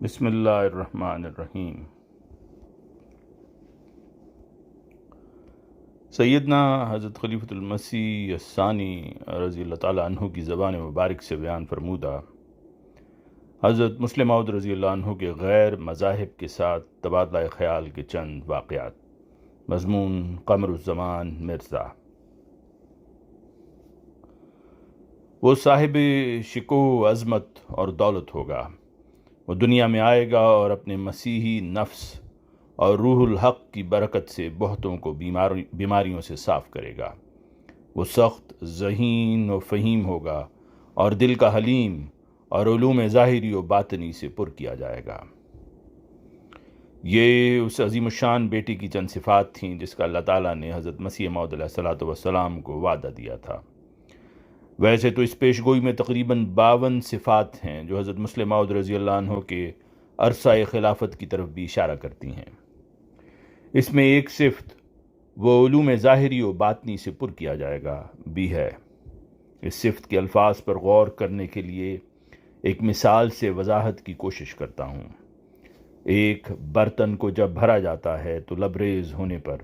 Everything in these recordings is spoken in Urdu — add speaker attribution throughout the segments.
Speaker 1: بسم اللہ الرحمن الرحیم۔ سیدنا حضرت خلیفۃ المسیح الثانی رضی اللہ تعالیٰ عنہ کی زبان مبارک سے بیان فرمودہ حضرت مسلم موعود رضی اللہ عنہ کے غیر مذاہب کے ساتھ تبادلہ خیال کے چند واقعات۔ مضمون قمر الزمان مرزا۔ وہ صاحب شکو عظمت اور دولت ہوگا۔ وہ دنیا میں آئے گا اور اپنے مسیحی نفس اور روح الحق کی برکت سے بہتوں کو بیماریوں سے صاف کرے گا۔ وہ سخت ذہین و فہیم ہوگا اور دل کا حلیم اور علوم ظاہری و باطنی سے پر کیا جائے گا۔ یہ اس عظیم الشان بیٹی کی چند صفات تھیں جس کا اللہ تعالیٰ نے حضرت مسیح موعود علیہ الصلوۃ والسلام کو وعدہ دیا تھا۔ ویسے تو اس پیشگوئی میں تقریباً 52 صفات ہیں جو حضرت مسلم موعود رضی اللہ عنہ کے عرصہ خلافت کی طرف بھی اشارہ کرتی ہیں۔ اس میں ایک صفت وہ علوم ظاہری و باطنی سے پر کیا جائے گا بھی ہے۔ اس صفت کے الفاظ پر غور کرنے کے لیے ایک مثال سے وضاحت کی کوشش کرتا ہوں۔ ایک برتن کو جب بھرا جاتا ہے تو لبریز ہونے پر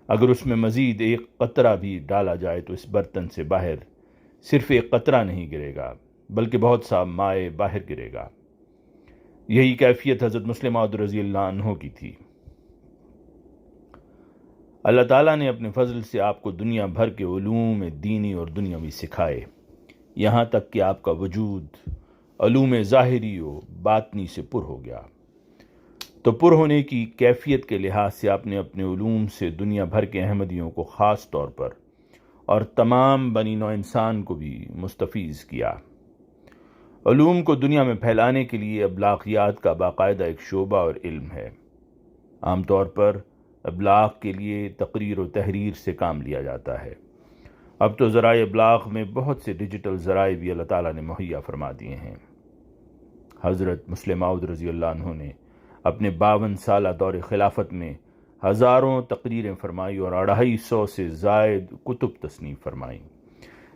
Speaker 1: اگر اس میں مزید ایک قطرہ بھی ڈالا جائے تو اس برتن سے باہر صرف ایک قطرہ نہیں گرے گا بلکہ بہت سا مائع باہر گرے گا۔ یہی کیفیت حضرت مسلم موعود رضی اللہ عنہ کی تھی۔ اللہ تعالیٰ نے اپنے فضل سے آپ کو دنیا بھر کے علوم دینی اور دنیاوی سکھائے، یہاں تک کہ آپ کا وجود علوم ظاہری و باطنی سے پر ہو گیا۔ تو پر ہونے کی کیفیت کے لحاظ سے آپ نے اپنے علوم سے دنیا بھر کے احمدیوں کو خاص طور پر اور تمام بنی نوع انسان کو بھی مستفیض کیا۔ علوم کو دنیا میں پھیلانے کے لیے ابلاغیات کا باقاعدہ ایک شعبہ اور علم ہے۔ عام طور پر ابلاغ کے لیے تقریر و تحریر سے کام لیا جاتا ہے۔ اب تو ذرائع ابلاغ میں بہت سے ڈیجیٹل ذرائع بھی اللہ تعالیٰ نے مہیا فرما دیے ہیں۔ حضرت مسلم موعود رضی اللہ عنہ نے اپنے 52 سالہ دور خلافت میں ہزاروں تقریریں فرمائی اور 250 سے زائد کتب تصنیف فرمائیں،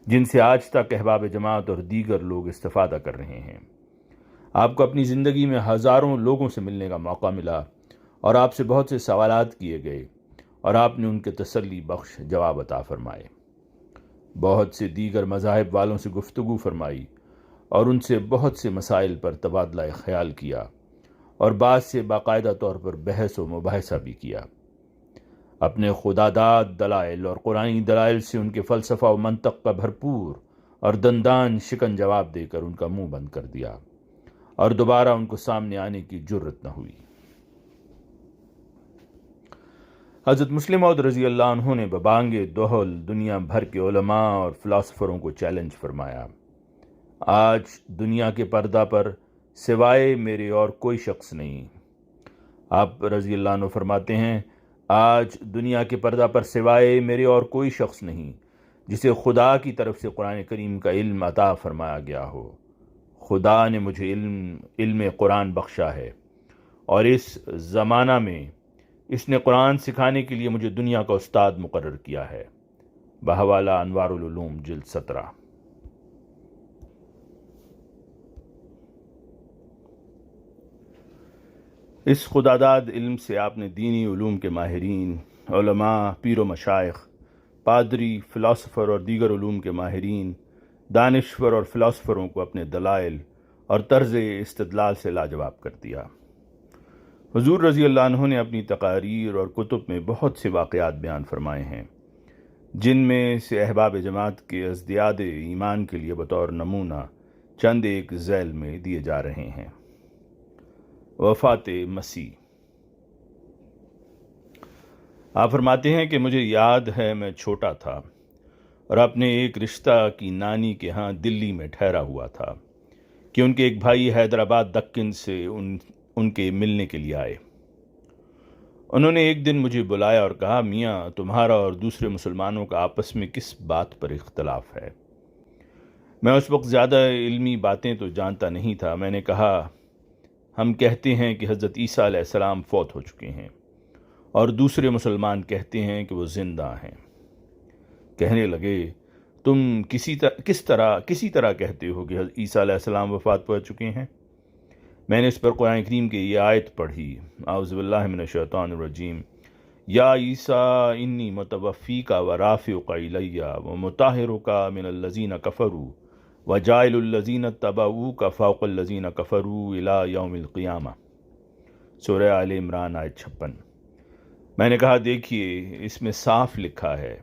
Speaker 1: جن سے آج تک احباب جماعت اور دیگر لوگ استفادہ کر رہے ہیں۔ آپ کو اپنی زندگی میں ہزاروں لوگوں سے ملنے کا موقع ملا اور آپ سے بہت سے سوالات کیے گئے اور آپ نے ان کے تسلی بخش جواب عطا فرمائے۔ بہت سے دیگر مذاہب والوں سے گفتگو فرمائی اور ان سے بہت سے مسائل پر تبادلہ خیال کیا اور بعض سے باقاعدہ طور پر بحث و مباحثہ بھی کیا۔ اپنے خداداد دلائل اور قرآنی دلائل سے ان کے فلسفہ و منطق کا بھرپور اور دندان شکن جواب دے کر ان کا منہ بند کر دیا اور دوبارہ ان کو سامنے آنے کی جرت نہ ہوئی۔ حضرت مسلم موعود رضی اللہ عنہ نے ببانگ دہل دنیا بھر کے علماء اور فلاسفروں کو چیلنج فرمایا، آج دنیا کے پردہ پر سوائے میرے اور کوئی شخص نہیں۔ آپ رضی اللہ عنہ فرماتے ہیں، آج دنیا کے پردہ پر سوائے میرے اور کوئی شخص نہیں جسے خدا کی طرف سے قرآن کریم کا علم عطا فرمایا گیا ہو۔ خدا نے مجھے علم قرآن بخشا ہے اور اس زمانہ میں اس نے قرآن سکھانے کے لیے مجھے دنیا کا استاد مقرر کیا ہے۔ بحوالہ انوار العلوم جلد 17۔ اس خداداد علم سے آپ نے دینی علوم کے ماہرین، علماء، پیر و مشائخ، پادری، فلاسفر اور دیگر علوم کے ماہرین، دانشور اور فلاسفروں کو اپنے دلائل اور طرز استدلال سے لاجواب کر دیا۔ حضور رضی اللہ عنہ نے اپنی تقاریر اور کتب میں بہت سے واقعات بیان فرمائے ہیں، جن میں سے احباب جماعت کے ازدیاد ایمان کے لیے بطور نمونہ چند ایک ذیل میں دیے جا رہے ہیں۔ وفات مسیح۔ آپ فرماتے ہیں کہ مجھے یاد ہے میں چھوٹا تھا اور اپنے ایک رشتہ کی نانی کے ہاں دلی میں ٹھہرا ہوا تھا کہ ان کے ایک بھائی حیدرآباد دکن سے ان کے ملنے کے لیے آئے۔ انہوں نے ایک دن مجھے بلایا اور کہا، میاں تمہارا اور دوسرے مسلمانوں کا آپس میں کس بات پر اختلاف ہے؟ میں اس وقت زیادہ علمی باتیں تو جانتا نہیں تھا۔ میں نے کہا، ہم کہتے ہیں کہ حضرت عیسیٰ علیہ السلام فوت ہو چکے ہیں اور دوسرے مسلمان کہتے ہیں کہ وہ زندہ ہیں۔ کہنے لگے، تم کسی طرح کہتے ہو کہ عیسیٰ علیہ السلام وفات پا چکے ہیں؟ میں نے اس پر قرآن کریم کی یہ آیت پڑھی، اعوذ باللہ من الشیطان الرجیم، یا عیسیٰ انی متوفیک و رافعک الی و مطہرک من الذین کفروا وجاعل الذین اتبعوک فوق الذین کفروا الی یوم القیامہ۔ سورہ آل عمران آیت 56۔ میں نے کہا دیکھیے اس میں صاف لکھا ہے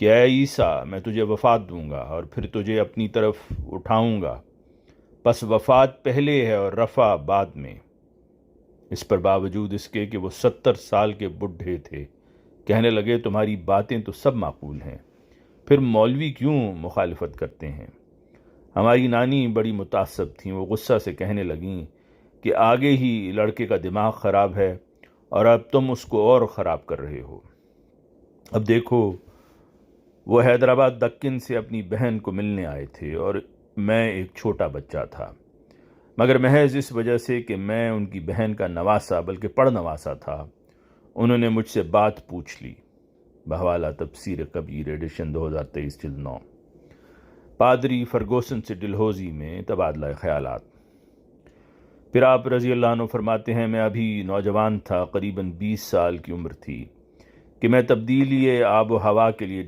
Speaker 1: کہ اے عیسیٰ میں تجھے وفات دوں گا اور پھر تجھے اپنی طرف اٹھاؤں گا، پس وفات پہلے ہے اور رفع بعد میں۔ اس پر باوجود اس کے کہ وہ 70 سال کے بڈھے تھے، کہنے لگے تمہاری باتیں تو سب معقول ہیں، پھر مولوی کیوں مخالفت کرتے ہیں؟ ہماری نانی بڑی متعصب تھیں، وہ غصہ سے کہنے لگیں کہ آگے ہی لڑکے کا دماغ خراب ہے اور اب تم اس کو اور خراب کر رہے ہو۔ اب دیکھو وہ حیدرآباد دکن سے اپنی بہن کو ملنے آئے تھے اور میں ایک چھوٹا بچہ تھا، مگر محض اس وجہ سے کہ میں ان کی بہن کا نواسا بلکہ پڑنواسا تھا انہوں نے مجھ سے بات پوچھ لی۔ بحوالہ تفسیر کبیر ایڈیشن 2023 جلد 9۔ پادری فرگوسن سے ڈلہوزی میں تبادلہ خیالات۔ پھر آپ رضی اللہ عنہ فرماتے ہیں میں ابھی نوجوان تھا، قریباً 20 سال کی عمر تھی کہ میں تبدیلی آب و ہوا کے لیے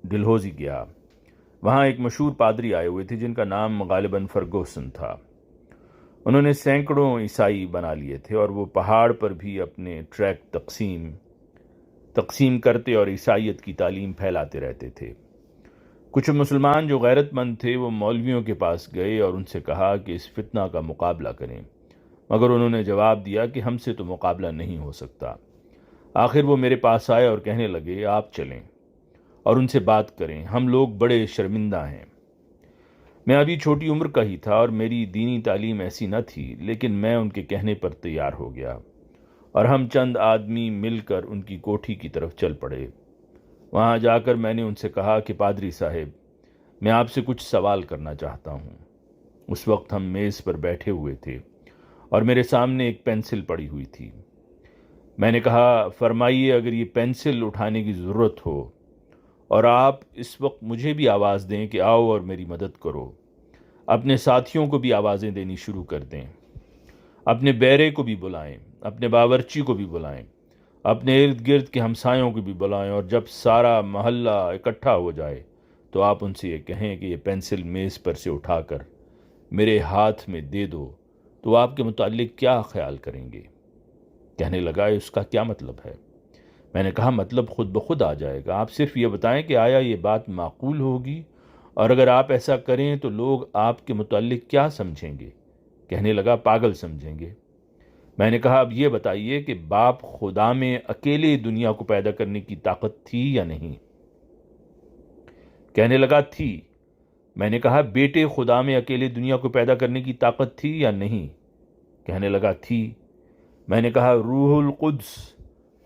Speaker 1: ڈلہوزی گیا۔ وہاں ایک مشہور پادری آئے ہوئے تھے جن کا نام غالباً فرگوسن تھا۔ انہوں نے سینکڑوں عیسائی بنا لیے تھے اور وہ پہاڑ پر بھی اپنے ٹریک تقسیم کرتے اور عیسائیت کی تعلیم پھیلاتے رہتے تھے۔ کچھ مسلمان جو غیرت مند تھے وہ مولویوں کے پاس گئے اور ان سے کہا کہ اس فتنہ کا مقابلہ کریں، مگر انہوں نے جواب دیا کہ ہم سے تو مقابلہ نہیں ہو سکتا۔ آخر وہ میرے پاس آئے اور کہنے لگے آپ چلیں اور ان سے بات کریں، ہم لوگ بڑے شرمندہ ہیں۔ میں ابھی چھوٹی عمر کا ہی تھا اور میری دینی تعلیم ایسی نہ تھی، لیکن میں ان کے کہنے پر تیار ہو گیا اور ہم چند آدمی مل کر ان کی کوٹھی کی طرف چل پڑے۔ وہاں جا کر میں نے ان سے کہا کہ پادری صاحب میں آپ سے کچھ سوال کرنا چاہتا ہوں۔ اس وقت ہم میز پر بیٹھے ہوئے تھے اور میرے سامنے ایک پینسل پڑی ہوئی تھی۔ میں نے کہا فرمائیے اگر یہ پینسل اٹھانے کی ضرورت ہو اور آپ اس وقت مجھے بھی آواز دیں کہ آؤ اور میری مدد کرو، اپنے ساتھیوں کو بھی آوازیں دینی شروع کر دیں، اپنے بیرے کو بھی بلائیں، اپنے باورچی کو بھی بلائیں، اپنے ارد گرد کے ہمسایوں کو بھی بلائیں، اور جب سارا محلہ اکٹھا ہو جائے تو آپ ان سے یہ کہیں کہ یہ پینسل میز پر سے اٹھا کر میرے ہاتھ میں دے دو تو آپ کے متعلق کیا خیال کریں گے؟ کہنے لگا اس کا کیا مطلب ہے؟ میں نے کہا مطلب خود بخود آ جائے گا، آپ صرف یہ بتائیں کہ آیا یہ بات معقول ہوگی، اور اگر آپ ایسا کریں تو لوگ آپ کے متعلق کیا سمجھیں گے؟ کہنے لگا پاگل سمجھیں گے۔ میں نے کہا اب یہ بتائیے کہ باپ خدا میں اکیلے دنیا کو پیدا کرنے کی طاقت تھی یا نہیں؟ کہنے لگا تھی۔ میں نے کہا بیٹے خدا میں اکیلے دنیا کو پیدا کرنے کی طاقت تھی یا نہیں؟ کہنے لگا تھی۔ میں نے کہا روح القدس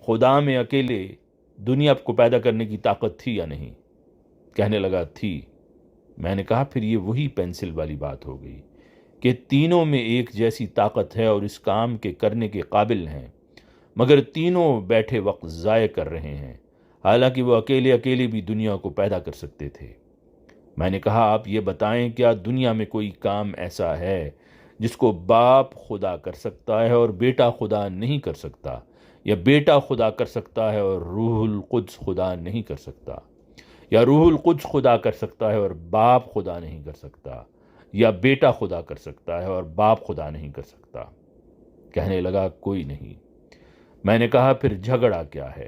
Speaker 1: خدا میں اکیلے دنیا کو پیدا کرنے کی طاقت تھی یا نہیں؟ کہنے لگا تھی۔ میں نے کہا پھر یہ وہی پینسل والی بات ہو گئی کہ تینوں میں ایک جیسی طاقت ہے اور اس کام کے کرنے کے قابل ہیں، مگر تینوں بیٹھے وقت ضائع کر رہے ہیں، حالانکہ وہ اکیلے بھی دنیا کو پیدا کر سکتے تھے۔ میں نے کہا آپ یہ بتائیں کیا دنیا میں کوئی کام ایسا ہے جس کو باپ خدا کر سکتا ہے اور بیٹا خدا نہیں کر سکتا، یا بیٹا خدا کر سکتا ہے اور روح القدس خدا نہیں کر سکتا، یا روح القدس خدا کر سکتا ہے اور باپ خدا نہیں کر سکتا، یا بیٹا خدا کر سکتا ہے اور باپ خدا نہیں کر سکتا؟ کہنے لگا کوئی نہیں۔ میں نے کہا پھر جھگڑا کیا ہے؟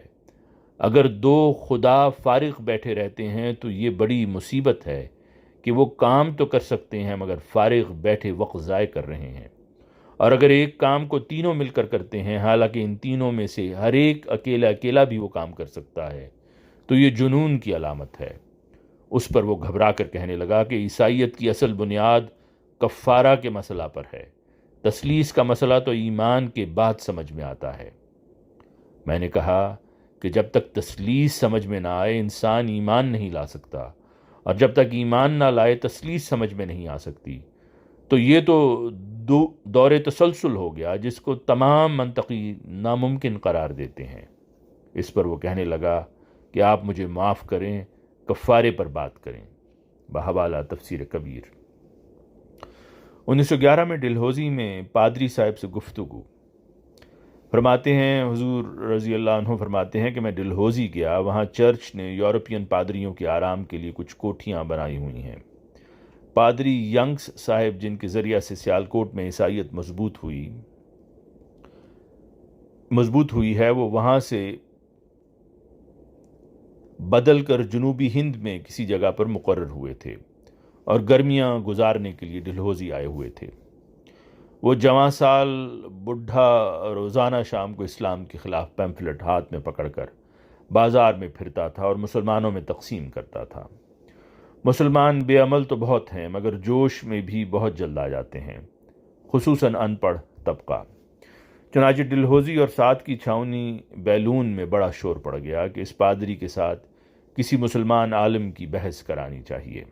Speaker 1: اگر دو خدا فارغ بیٹھے رہتے ہیں تو یہ بڑی مصیبت ہے کہ وہ کام تو کر سکتے ہیں مگر فارغ بیٹھے وقت ضائع کر رہے ہیں، اور اگر ایک کام کو تینوں مل کر کرتے ہیں حالانکہ ان تینوں میں سے ہر ایک اکیلا بھی وہ کام کر سکتا ہے تو یہ جنون کی علامت ہے۔ اس پر وہ گھبرا کر کہنے لگا کہ عیسائیت کی اصل بنیاد کفارہ کے مسئلہ پر ہے، تثلیث کا مسئلہ تو ایمان کے بعد سمجھ میں آتا ہے۔ میں نے کہا کہ جب تک تثلیث سمجھ میں نہ آئے انسان ایمان نہیں لا سکتا، اور جب تک ایمان نہ لائے تثلیث سمجھ میں نہیں آ سکتی، تو یہ تو دور تسلسل ہو گیا جس کو تمام منطقی ناممکن قرار دیتے ہیں۔ اس پر وہ کہنے لگا کہ آپ مجھے معاف کریں، کفارے پر بات کریں۔ بحوالہ تفسیر کبیر۔ 1911 میں ڈلہوزی میں پادری صاحب سے گفتگو۔ فرماتے ہیں حضور رضی اللہ عنہ فرماتے ہیں کہ میں ڈلہوزی گیا، وہاں چرچ نے یورپین پادریوں کے آرام کے لیے کچھ کوٹھیاں بنائی ہوئی ہیں۔ پادری ینگس صاحب جن کے ذریعہ سے سیالکوٹ میں عیسائیت مضبوط ہوئی ہے، وہ وہاں سے بدل کر جنوبی ہند میں کسی جگہ پر مقرر ہوئے تھے اور گرمیاں گزارنے کے لیے ڈلہوزی آئے ہوئے تھے۔ وہ جواں سال بڈھا روزانہ شام کو اسلام کے خلاف پیمفلٹ ہاتھ میں پکڑ کر بازار میں پھرتا تھا اور مسلمانوں میں تقسیم کرتا تھا۔ مسلمان بے عمل تو بہت ہیں مگر جوش میں بھی بہت جلد آ جاتے ہیں، خصوصاً ان پڑھ طبقہ۔ چنانچہ ڈلہوزی اور ساتھ کی چھاؤنی بیلون میں بڑا شور پڑ گیا کہ اس پادری کے ساتھ کسی مسلمان عالم کی بحث کرانی چاہیے۔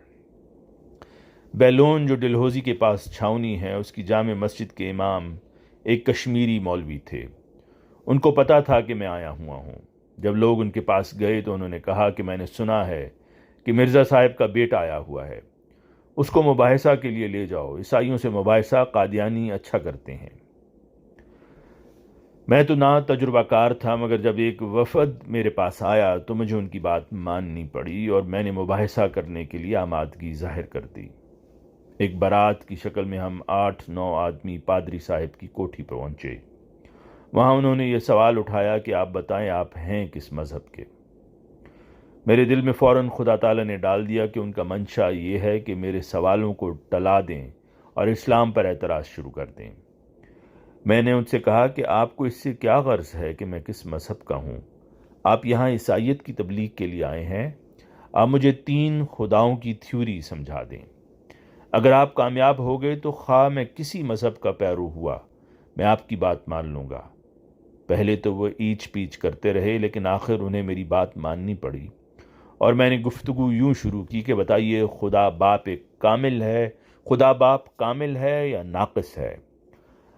Speaker 1: بیلون جو ڈلہوزی کے پاس چھاؤنی ہے، اس کی جامع مسجد کے امام ایک کشمیری مولوی تھے۔ ان کو پتہ تھا کہ میں آیا ہوا ہوں۔ جب لوگ ان کے پاس گئے تو انہوں نے کہا کہ میں نے سنا ہے کہ مرزا صاحب کا بیٹا آیا ہوا ہے، اس کو مباحثہ کے لیے لے جاؤ، عیسائیوں سے مباحثہ قادیانی اچھا کرتے ہیں۔ میں تو نہ تجربہ کار تھا مگر جب ایک وفد میرے پاس آیا تو مجھے ان کی بات ماننی پڑی اور میں نے مباحثہ کرنے کے لیے آمادگی ظاہر کر دی۔ ایک بارات کی شکل میں ہم 8-9 آدمی پادری صاحب کی کوٹھی پر پہنچے۔ وہاں انہوں نے یہ سوال اٹھایا کہ آپ بتائیں آپ ہیں کس مذہب کے؟ میرے دل میں فوراً خدا تعالیٰ نے ڈال دیا کہ ان کا منشا یہ ہے کہ میرے سوالوں کو ٹلا دیں اور اسلام پر اعتراض شروع کر دیں۔ میں نے ان سے کہا کہ آپ کو اس سے کیا غرض ہے کہ میں کس مذہب کا ہوں؟ آپ یہاں عیسائیت کی تبلیغ کے لیے آئے ہیں، آپ مجھے 3 خداؤں کی تھیوری سمجھا دیں۔ اگر آپ کامیاب ہو گئے تو خواہ میں کسی مذہب کا پیرو ہوا، میں آپ کی بات مان لوں گا۔ پہلے تو وہ ایچ پیچ کرتے رہے لیکن آخر انہیں میری بات ماننی پڑی اور میں نے گفتگو یوں شروع کی کہ بتائیے خدا باپ کامل ہے یا ناقص ہے؟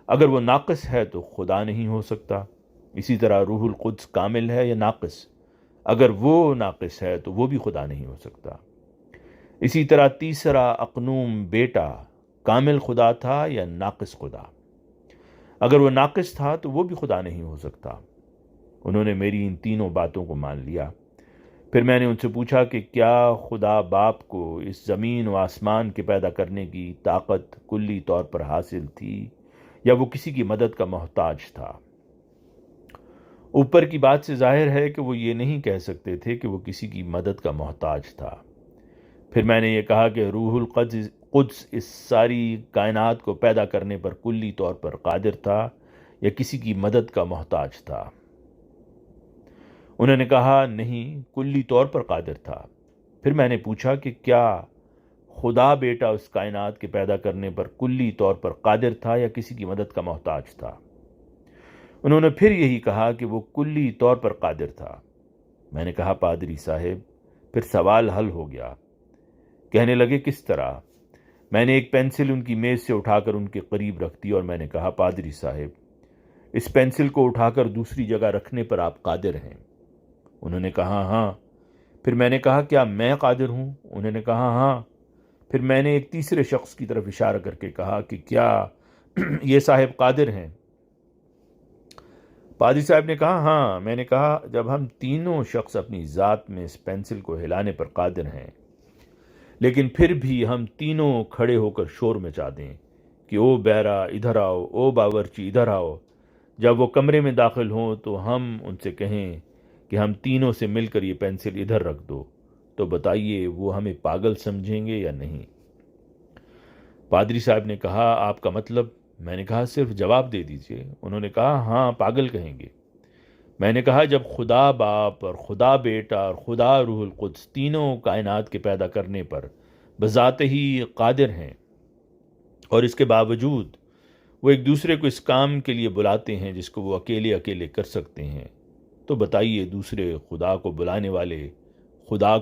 Speaker 1: اگر وہ ناقص ہے تو خدا نہیں ہو سکتا۔ اسی طرح روح القدس کامل ہے یا ناقص؟ اگر وہ ناقص ہے تو وہ بھی خدا نہیں ہو سکتا۔ اسی طرح تیسرا اقنوم بیٹا کامل خدا تھا یا ناقص خدا؟ اگر وہ ناقص تھا تو وہ بھی خدا نہیں ہو سکتا۔ انہوں نے میری ان تینوں باتوں کو مان لیا۔ پھر میں نے ان سے پوچھا کہ کیا خدا باپ کو اس زمین و آسمان کے پیدا کرنے کی طاقت کلی طور پر حاصل تھی یا وہ کسی کی مدد کا محتاج تھا؟ اوپر کی بات سے ظاہر ہے کہ وہ یہ نہیں کہہ سکتے تھے کہ وہ کسی کی مدد کا محتاج تھا۔ پھر میں نے یہ کہا کہ روح القدس اس ساری کائنات کو پیدا کرنے پر کلی طور پر قادر تھا یا کسی کی مدد کا محتاج تھا؟ انہوں نے کہا نہیں، کلی طور پر قادر تھا۔ پھر میں نے پوچھا کہ کیا خدا بیٹا اس کائنات کے پیدا کرنے پر کلی طور پر قادر تھا یا کسی کی مدد کا محتاج تھا؟ انہوں نے پھر یہی کہا کہ وہ کلی طور پر قادر تھا۔ میں نے کہا پادری صاحب پھر سوال حل ہو گیا۔ کہنے لگے کس طرح؟ میں نے ایک پینسل ان کی میز سے اٹھا کر ان کے قریب رکھ دی اور میں نے کہا پادری صاحب اس پینسل کو اٹھا کر دوسری جگہ رکھنے پر آپ قادر ہیں؟ انہوں نے کہا ہاں۔ پھر میں نے کہا کیا میں قادر ہوں؟ انہوں نے کہا ہاں۔ پھر میں نے ایک تیسرے شخص کی طرف اشارہ کر کے کہا کہ کیا یہ صاحب قادر ہیں؟ پادری صاحب نے کہا ہاں۔ میں نے کہا جب ہم تینوں شخص اپنی ذات میں اس پینسل کو ہلانے پر قادر ہیں لیکن پھر بھی ہم تینوں کھڑے ہو کر شور مچا دیں کہ او بیرا ادھر آؤ، او باورچی ادھر آؤ، جب وہ کمرے میں داخل ہوں تو ہم ان سے کہیں کہ ہم تینوں سے مل کر یہ پینسل ادھر رکھ دو، تو بتائیے وہ ہمیں پاگل سمجھیں گے یا نہیں؟ پادری صاحب نے کہا آپ کا مطلب؟ میں نے کہا صرف جواب دے دیجئے۔ انہوں نے کہا ہاں پاگل کہیں گے۔ میں نے کہا جب خدا باپ اور خدا بیٹا اور خدا روح القدس تینوں کائنات کے پیدا کرنے پر بذات ہی قادر ہیں اور اس کے باوجود وہ ایک دوسرے کو اس کام کے لیے بلاتے ہیں جس کو وہ اکیلے اکیلے کر سکتے ہیں، تو بتائیے دوسرے خدا کو بلانے والے خدا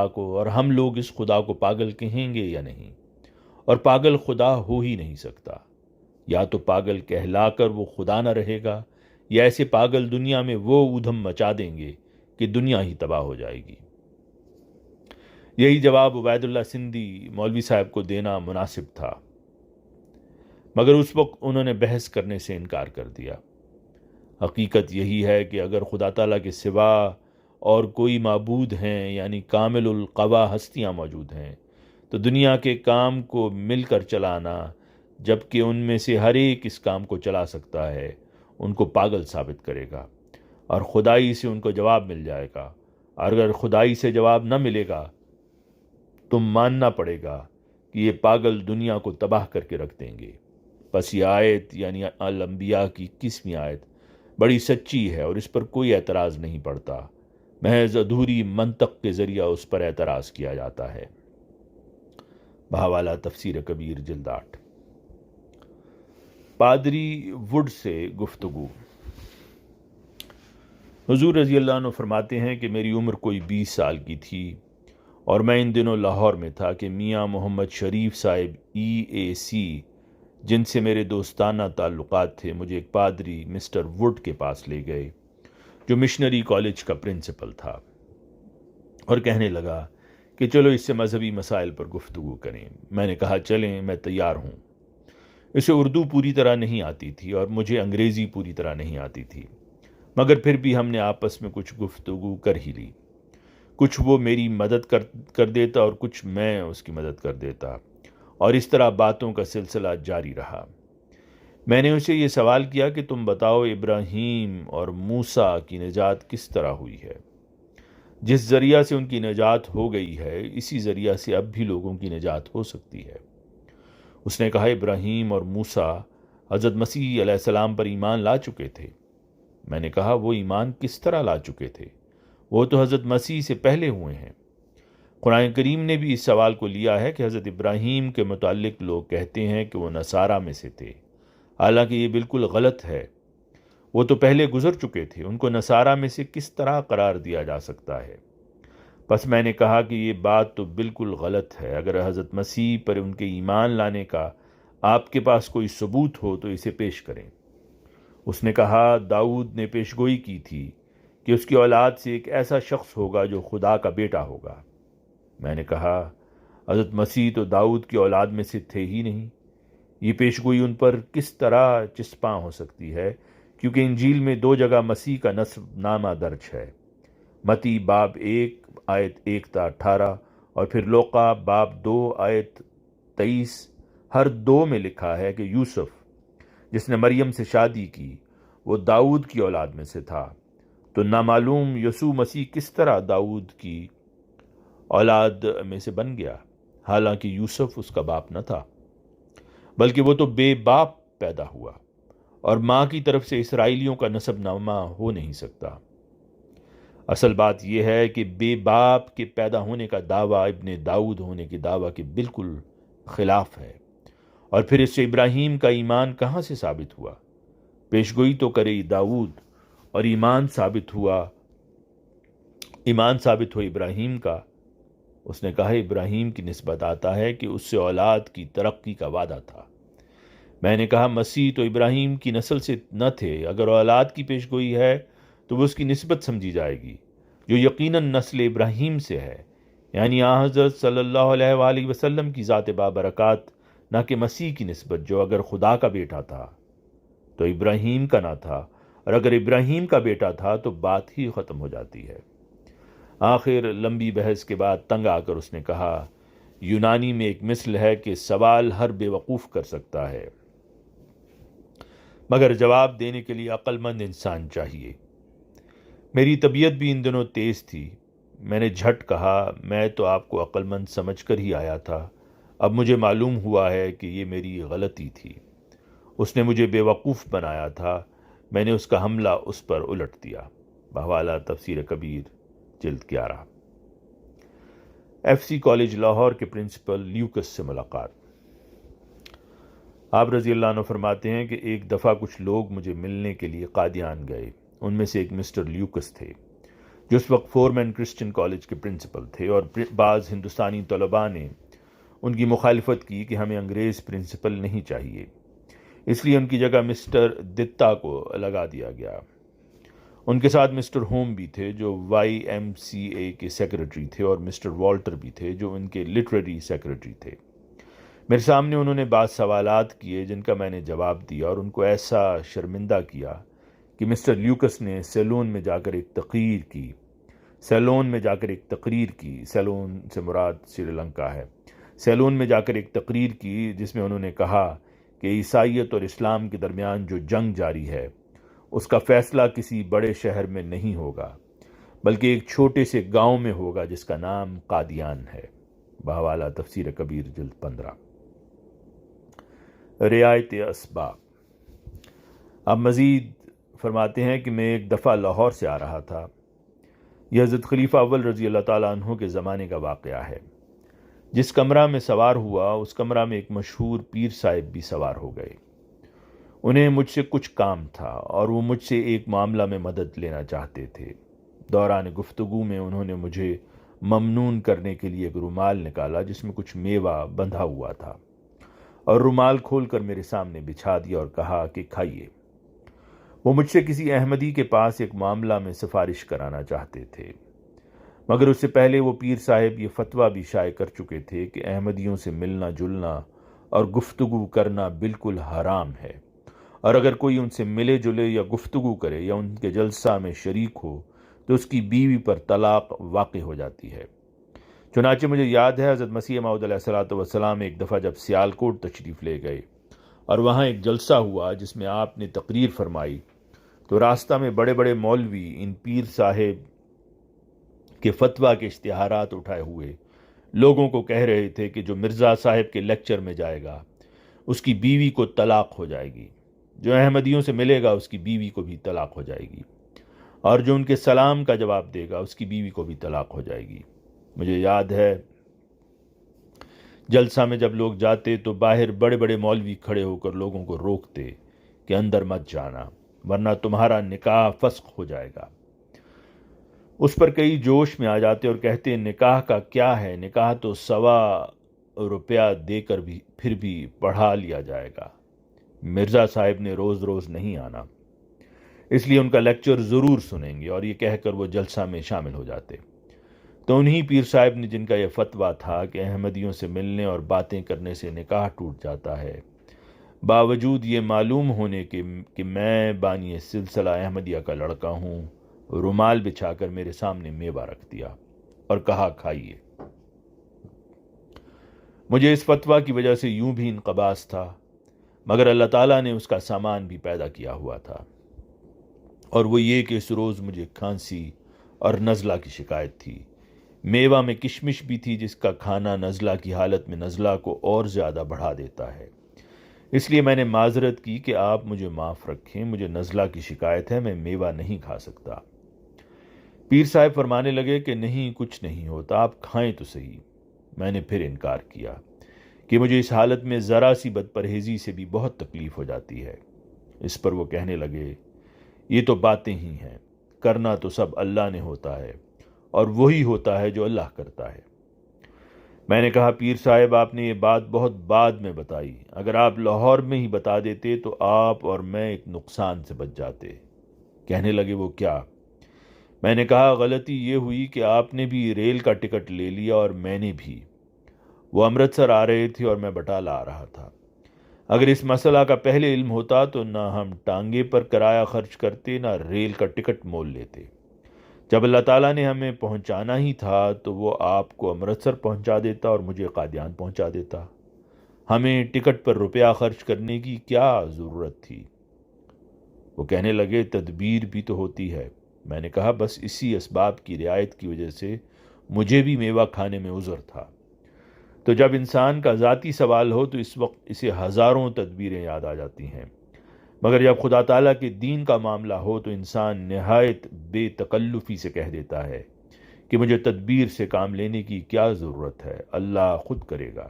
Speaker 1: کو اور ہم لوگ اس خدا کو پاگل کہیں گے یا نہیں؟ اور پاگل خدا ہو ہی نہیں سکتا۔ یا تو پاگل کہلا کر وہ خدا نہ رہے گا یا ایسے پاگل دنیا میں وہ ادھم مچا دیں گے کہ دنیا ہی تباہ ہو جائے گی۔ یہی جواب عبید اللہ سندھی مولوی صاحب کو دینا مناسب تھا، مگر اس وقت انہوں نے بحث کرنے سے انکار کر دیا۔ حقیقت یہی ہے کہ اگر خدا تعالیٰ کے سوا اور کوئی معبود ہیں، یعنی کامل القوا ہستیاں موجود ہیں، تو دنیا کے کام کو مل کر چلانا، جبکہ ان میں سے ہر ایک اس کام کو چلا سکتا ہے، ان کو پاگل ثابت کرے گا، اور خدائی سے ان کو جواب مل جائے گا۔ اور اگر خدائی سے جواب نہ ملے گا تو ماننا پڑے گا کہ یہ پاگل دنیا کو تباہ کر کے رکھ دیں گے۔ پس یہ آیت یعنی الانبیاء کی 21ویں آیت بڑی سچی ہے اور اس پر کوئی اعتراض نہیں پڑتا، محض ادھوری منطق کے ذریعہ اس پر اعتراض کیا جاتا ہے۔ بہاولہ تفسیر کبیر جلد 8۔ پادری وڈ سے گفتگو۔ حضور رضی اللہ عنہ فرماتے ہیں کہ میری عمر کوئی 20 سال کی تھی اور میں ان دنوں لاہور میں تھا کہ میاں محمد شریف صاحب EAC، جن سے میرے دوستانہ تعلقات تھے، مجھے ایک پادری مسٹر وڈ کے پاس لے گئے جو مشنری کالج کا پرنسپل تھا، اور کہنے لگا کہ چلو اس سے مذہبی مسائل پر گفتگو کریں۔ میں نے کہا چلیں، میں تیار ہوں۔ اسے اردو پوری طرح نہیں آتی تھی اور مجھے انگریزی پوری طرح نہیں آتی تھی، مگر پھر بھی ہم نے آپس میں کچھ گفتگو کر ہی لی۔ کچھ وہ میری مدد کر دیتا اور کچھ میں اس کی مدد کر دیتا، اور اس طرح باتوں کا سلسلہ جاری رہا۔ میں نے اسے یہ سوال کیا کہ تم بتاؤ ابراہیم اور موسیٰ کی نجات کس طرح ہوئی ہے؟ جس ذریعہ سے ان کی نجات ہو گئی ہے، اسی ذریعہ سے اب بھی لوگوں کی نجات ہو سکتی ہے۔ اس نے کہا ابراہیم اور موسیٰ حضرت مسیح علیہ السلام پر ایمان لا چکے تھے۔ میں نے کہا وہ ایمان کس طرح لا چکے تھے؟ وہ تو حضرت مسیح سے پہلے ہوئے ہیں۔ قرآن کریم نے بھی اس سوال کو لیا ہے کہ حضرت ابراہیم کے متعلق لوگ کہتے ہیں کہ وہ نصارہ میں سے تھے، حالانکہ یہ بالکل غلط ہے۔ وہ تو پہلے گزر چکے تھے، ان کو نصارہ میں سے کس طرح قرار دیا جا سکتا ہے؟ بس میں نے کہا کہ یہ بات تو بالکل غلط ہے۔ اگر حضرت مسیح پر ان کے ایمان لانے کا آپ کے پاس کوئی ثبوت ہو تو اسے پیش کریں۔ اس نے کہا داؤد نے پیشگوئی کی تھی کہ اس کی اولاد سے ایک ایسا شخص ہوگا جو خدا کا بیٹا ہوگا۔ میں نے کہا حضرت مسیح تو داؤد کی اولاد میں سے تھے ہی نہیں، یہ پیشگوئی ان پر کس طرح چسپاں ہو سکتی ہے؟ کیونکہ انجیل میں 2 جگہ مسیح کا نسب نامہ درج ہے، متی باب 1 آیت 1 تا 18 اور پھر لوقا باب 2 آیت 23۔ ہر 2 میں لکھا ہے کہ یوسف جس نے مریم سے شادی کی وہ داؤد کی اولاد میں سے تھا، تو نامعلوم یسوع مسیح کس طرح داؤد کی اولاد میں سے بن گیا، حالانکہ یوسف اس کا باپ نہ تھا، بلکہ وہ تو بے باپ پیدا ہوا، اور ماں کی طرف سے اسرائیلیوں کا نسب نامہ ہو نہیں سکتا۔ اصل بات یہ ہے کہ بے باپ کے پیدا ہونے کا دعویٰ ابن داؤد ہونے کے دعویٰ کے بالکل خلاف ہے، اور پھر اس سے ابراہیم کا ایمان کہاں سے ثابت ہوا؟ پیشگوئی تو کرے داؤد اور ایمان ثابت ہو ابراہیم کا۔ اس نے کہا ابراہیم کی نسبت آتا ہے کہ اس سے اولاد کی ترقی کا وعدہ تھا۔ میں نے کہا مسیح تو ابراہیم کی نسل سے نہ تھے، اگر اولاد کی پیشگوئی ہے تو وہ اس کی نسبت سمجھی جائے گی، جو یقیناً نسل ابراہیم سے ہے، یعنی حضرت صلی اللہ علیہ وآلہ وسلم کی ذات بابرکات، نہ کہ مسیح کی نسبت جو اگر خدا کا بیٹا تھا تو ابراہیم کا نہ تھا، اور اگر ابراہیم کا بیٹا تھا تو بات ہی ختم ہو جاتی ہے۔ آخر لمبی بحث کے بعد تنگ آ کر اس نے کہا یونانی میں ایک مثل ہے کہ سوال ہر بے وقوف کر سکتا ہے، مگر جواب دینے کے لیے عقل مند انسان چاہیے۔ میری طبیعت بھی ان دنوں تیز تھی۔ میں نے جھٹ کہا میں تو آپ کو عقل مند سمجھ کر ہی آیا تھا، اب مجھے معلوم ہوا ہے کہ یہ میری غلطی تھی۔ اس نے مجھے بے وقوف بنایا تھا، میں نے اس کا حملہ اس پر الٹ دیا۔ بحوالہ تفسیر کبیر جلد 11۔ FC کالج لاہور کے پرنسپل لیوکس سے ملاقات۔ آپ رضی اللہ عنہ فرماتے ہیں کہ ایک دفعہ کچھ لوگ مجھے ملنے کے لیے قادیان گئے، ان میں سے ایک مسٹر لیوکس تھے جو اس وقت فورمین کرسچن کالج کے پرنسپل تھے، اور بعض ہندوستانی طلباء نے ان کی مخالفت کی کہ ہمیں انگریز پرنسپل نہیں چاہیے، اس لیے ان کی جگہ مسٹر دتا کو لگا دیا گیا۔ ان کے ساتھ مسٹر ہوم بھی تھے جو YMCA کے سیکرٹری تھے، اور مسٹر والٹر بھی تھے جو ان کے لٹریری سیکرٹری تھے۔ میرے سامنے انہوں نے بعض سوالات کیے جن کا میں نے جواب دیا، اور ان کو ایسا شرمندہ کیا کہ مسٹر لیوکس نے سیلون میں جا کر ایک تقریر کی، سیلون سے مراد سری لنکا ہے، سیلون میں جا کر ایک تقریر کی جس میں انہوں نے کہا کہ عیسائیت اور اسلام کے درمیان جو جنگ جاری ہے اس کا فیصلہ کسی بڑے شہر میں نہیں ہوگا بلکہ ایک چھوٹے سے گاؤں میں ہوگا جس کا نام قادیان ہے۔ بحوالہ تفسیر کبیر جلد 15۔ رعایت اسباب۔ اب مزید فرماتے ہیں کہ میں ایک دفعہ لاہور سے آ رہا تھا۔ یہ حضرت خلیفہ اول رضی اللہ تعالیٰ عنہ کے زمانے کا واقعہ ہے۔ جس کمرہ میں سوار ہوا اس کمرہ میں ایک مشہور پیر صاحب بھی سوار ہو گئے۔ انہیں مجھ سے کچھ کام تھا اور وہ مجھ سے ایک معاملہ میں مدد لینا چاہتے تھے۔ دوران گفتگو میں انہوں نے مجھے ممنون کرنے کے لیے ایک رومال نکالا جس میں کچھ میوہ بندھا ہوا تھا، اور رومال کھول کر میرے سامنے بچھا دیا اور کہا کہ کھائیے۔ وہ مجھ سے کسی احمدی کے پاس ایک معاملہ میں سفارش کرانا چاہتے تھے، مگر اس سے پہلے وہ پیر صاحب یہ فتویٰ بھی شائع کر چکے تھے کہ احمدیوں سے ملنا جلنا اور گفتگو کرنا بالکل حرام ہے، اور اگر کوئی ان سے ملے جلے یا گفتگو کرے یا ان کے جلسہ میں شریک ہو تو اس کی بیوی پر طلاق واقع ہو جاتی ہے۔ چنانچہ مجھے یاد ہے حضرت مسیح موعود علیہ الصلوۃ والسلام ایک دفعہ جب سیالکوٹ تشریف لے گئے اور وہاں ایک جلسہ ہوا جس میں آپ نے تقریر فرمائی، تو راستہ میں بڑے بڑے مولوی ان پیر صاحب کے فتویٰ کے اشتہارات اٹھائے ہوئے لوگوں کو کہہ رہے تھے کہ جو مرزا صاحب کے لیکچر میں جائے گا اس کی بیوی کو طلاق ہو جائے گی، جو احمدیوں سے ملے گا اس کی بیوی کو بھی طلاق ہو جائے گی، اور جو ان کے سلام کا جواب دے گا اس کی بیوی کو بھی طلاق ہو جائے گی۔ مجھے یاد ہے جلسہ میں جب لوگ جاتے تو باہر بڑے بڑے مولوی کھڑے ہو کر لوگوں کو روکتے کہ اندر مت جانا ورنہ تمہارا نکاح فسخ ہو جائے گا۔ اس پر کئی جوش میں آ جاتے اور کہتے نکاح کا کیا ہے، نکاح تو ₹100 دے کر بھی پھر بھی پڑھا لیا جائے گا، مرزا صاحب نے روز روز نہیں آنا، اس لیے ان کا لیکچر ضرور سنیں گے، اور یہ کہہ کر وہ جلسہ میں شامل ہو جاتے۔ تو انہی پیر صاحب نے جن کا یہ فتویٰ تھا کہ احمدیوں سے ملنے اور باتیں کرنے سے نکاح ٹوٹ جاتا ہے، باوجود یہ معلوم ہونے کے کہ میں بانی سلسلہ احمدیہ کا لڑکا ہوں، رومال بچھا کر میرے سامنے میوہ رکھ دیا اور کہا کھائیے۔ مجھے اس فتویٰ کی وجہ سے یوں بھی انقباس تھا، مگر اللہ تعالیٰ نے اس کا سامان بھی پیدا کیا ہوا تھا، اور وہ یہ کہ اس روز مجھے کھانسی اور نزلہ کی شکایت تھی۔ میوہ میں کشمش بھی تھی جس کا کھانا نزلہ کی حالت میں نزلہ کو اور زیادہ بڑھا دیتا ہے، اس لیے میں نے معذرت کی کہ آپ مجھے معاف رکھیں، مجھے نزلہ کی شکایت ہے، میں میوہ نہیں کھا سکتا۔ پیر صاحب فرمانے لگے کہ نہیں، کچھ نہیں ہوتا، آپ کھائیں تو صحیح۔ میں نے پھر انکار کیا کہ مجھے اس حالت میں ذرا سی بد پرہیزی سے بھی بہت تکلیف ہو جاتی ہے۔ اس پر وہ کہنے لگے یہ تو باتیں ہی ہیں، کرنا تو سب اللہ نے ہوتا ہے، اور وہی ہوتا ہے جو اللہ کرتا ہے۔ میں نے کہا پیر صاحب آپ نے یہ بات بہت بعد میں بتائی، اگر آپ لاہور میں ہی بتا دیتے تو آپ اور میں ایک نقصان سے بچ جاتے۔ کہنے لگے وہ کیا؟ میں نے کہا غلطی یہ ہوئی کہ آپ نے بھی ریل کا ٹکٹ لے لیا اور میں نے بھی۔ وہ امرتسر آ رہے تھے اور میں بٹالہ آ رہا تھا۔ اگر اس مسئلہ کا پہلے علم ہوتا تو نہ ہم ٹانگے پر کرایہ خرچ کرتے نہ ریل کا ٹکٹ مول لیتے۔ جب اللہ تعالیٰ نے ہمیں پہنچانا ہی تھا تو وہ آپ کو امرتسر پہنچا دیتا اور مجھے قادیان پہنچا دیتا، ہمیں ٹکٹ پر روپیہ خرچ کرنے کی کیا ضرورت تھی؟ وہ کہنے لگے تدبیر بھی تو ہوتی ہے۔ میں نے کہا بس اسی اسباب کی رعایت کی وجہ سے مجھے بھی میوہ کھانے میں عذر تھا۔ تو جب انسان کا ذاتی سوال ہو تو اس وقت اسے ہزاروں تدبیریں یاد آ جاتی ہیں، مگر جب خدا تعالیٰ کے دین کا معاملہ ہو تو انسان نہایت بے تکلفی سے کہہ دیتا ہے کہ مجھے تدبیر سے کام لینے کی کیا ضرورت ہے، اللہ خود کرے گا۔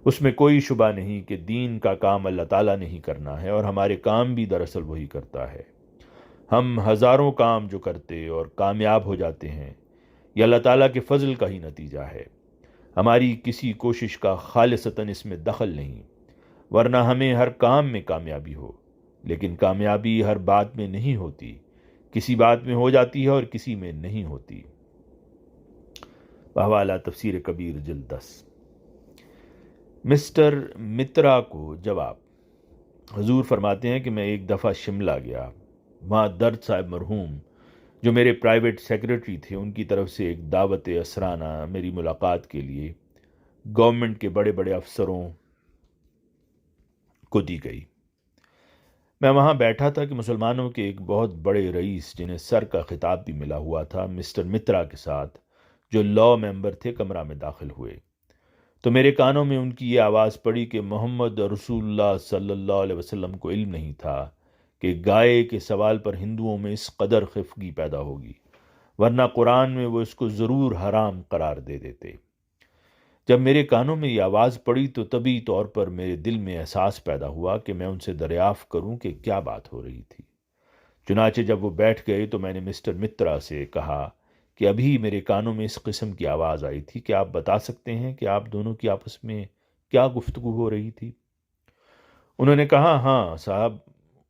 Speaker 1: اس میں کوئی شبہ نہیں کہ دین کا کام اللہ تعالیٰ نے ہی کرنا ہے، اور ہمارے کام بھی دراصل وہی کرتا ہے۔ ہم ہزاروں کام جو کرتے اور کامیاب ہو جاتے ہیں یہ اللہ تعالیٰ کے فضل کا ہی نتیجہ ہے، ہماری کسی کوشش کا خالصتاً اس میں دخل نہیں، ورنہ ہمیں ہر کام میں کامیابی ہو، لیکن کامیابی ہر بات میں نہیں ہوتی، کسی بات میں ہو جاتی ہے اور کسی میں نہیں ہوتی۔ بحوالہ تفسیر کبیر جلد 10۔ مسٹر مترا کو جواب۔ حضور فرماتے ہیں کہ میں ایک دفعہ شملہ گیا، وہاں درد صاحب مرحوم جو میرے پرائیویٹ سیکرٹری تھے، ان کی طرف سے ایک دعوت اسرانہ میری ملاقات کے لیے گورنمنٹ کے بڑے بڑے افسروں کو دی گئی۔ میں وہاں بیٹھا تھا کہ مسلمانوں کے ایک بہت بڑے رئیس جنہیں سر کا خطاب بھی ملا ہوا تھا، مسٹر مترا کے ساتھ جو لا ممبر تھے، کمرہ میں داخل ہوئے تو میرے کانوں میں ان کی یہ آواز پڑی کہ محمد رسول اللہ صلی اللہ علیہ وسلم کو علم نہیں تھا کہ گائے کے سوال پر ہندوؤں میں اس قدر خفگی پیدا ہوگی، ورنہ قرآن میں وہ اس کو ضرور حرام قرار دے دیتے۔ جب میرے کانوں میں یہ آواز پڑی تو طبی طور پر میرے دل میں احساس پیدا ہوا کہ میں ان سے دریافت کروں کہ کیا بات ہو رہی تھی۔ چنانچہ جب وہ بیٹھ گئے تو میں نے مسٹر مترا سے کہا کہ ابھی میرے کانوں میں اس قسم کی آواز آئی تھی کہ آپ بتا سکتے ہیں کہ آپ دونوں کی آپس میں کیا گفتگو ہو رہی تھی؟ انہوں نے کہا، ہاں صاحب،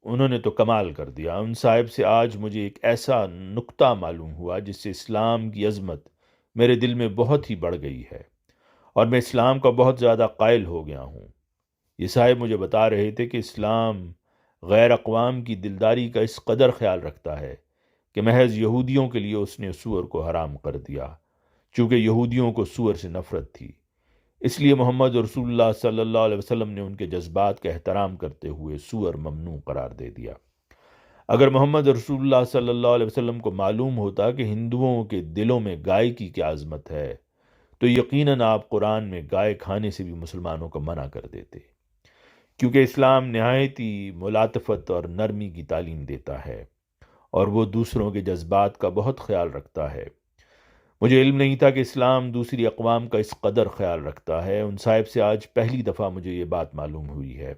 Speaker 1: انہوں نے تو کمال کر دیا۔ ان صاحب سے آج مجھے ایک ایسا نکتہ معلوم ہوا جس سے اسلام کی عظمت میرے دل میں بہت ہی بڑھ گئی ہے اور میں اسلام کا بہت زیادہ قائل ہو گیا ہوں۔ یہ صاحب مجھے بتا رہے تھے کہ اسلام غیر اقوام کی دلداری کا اس قدر خیال رکھتا ہے کہ محض یہودیوں کے لیے اس نے سور کو حرام کر دیا، چونکہ یہودیوں کو سور سے نفرت تھی۔ اس لیے محمد رسول اللہ صلی اللہ علیہ وسلم نے ان کے جذبات کا احترام کرتے ہوئے سور ممنوع قرار دے دیا۔ اگر محمد رسول اللہ صلی اللہ علیہ وسلم کو معلوم ہوتا کہ ہندوؤں کے دلوں میں گائے کی کیا عظمت ہے تو یقیناً آپ قرآن میں گائے کھانے سے بھی مسلمانوں کو منع کر دیتے، کیونکہ اسلام نہایت ہی ملاطفت اور نرمی کی تعلیم دیتا ہے اور وہ دوسروں کے جذبات کا بہت خیال رکھتا ہے۔ مجھے علم نہیں تھا کہ اسلام دوسری اقوام کا اس قدر خیال رکھتا ہے۔ ان صاحب سے آج پہلی دفعہ مجھے یہ بات معلوم ہوئی ہے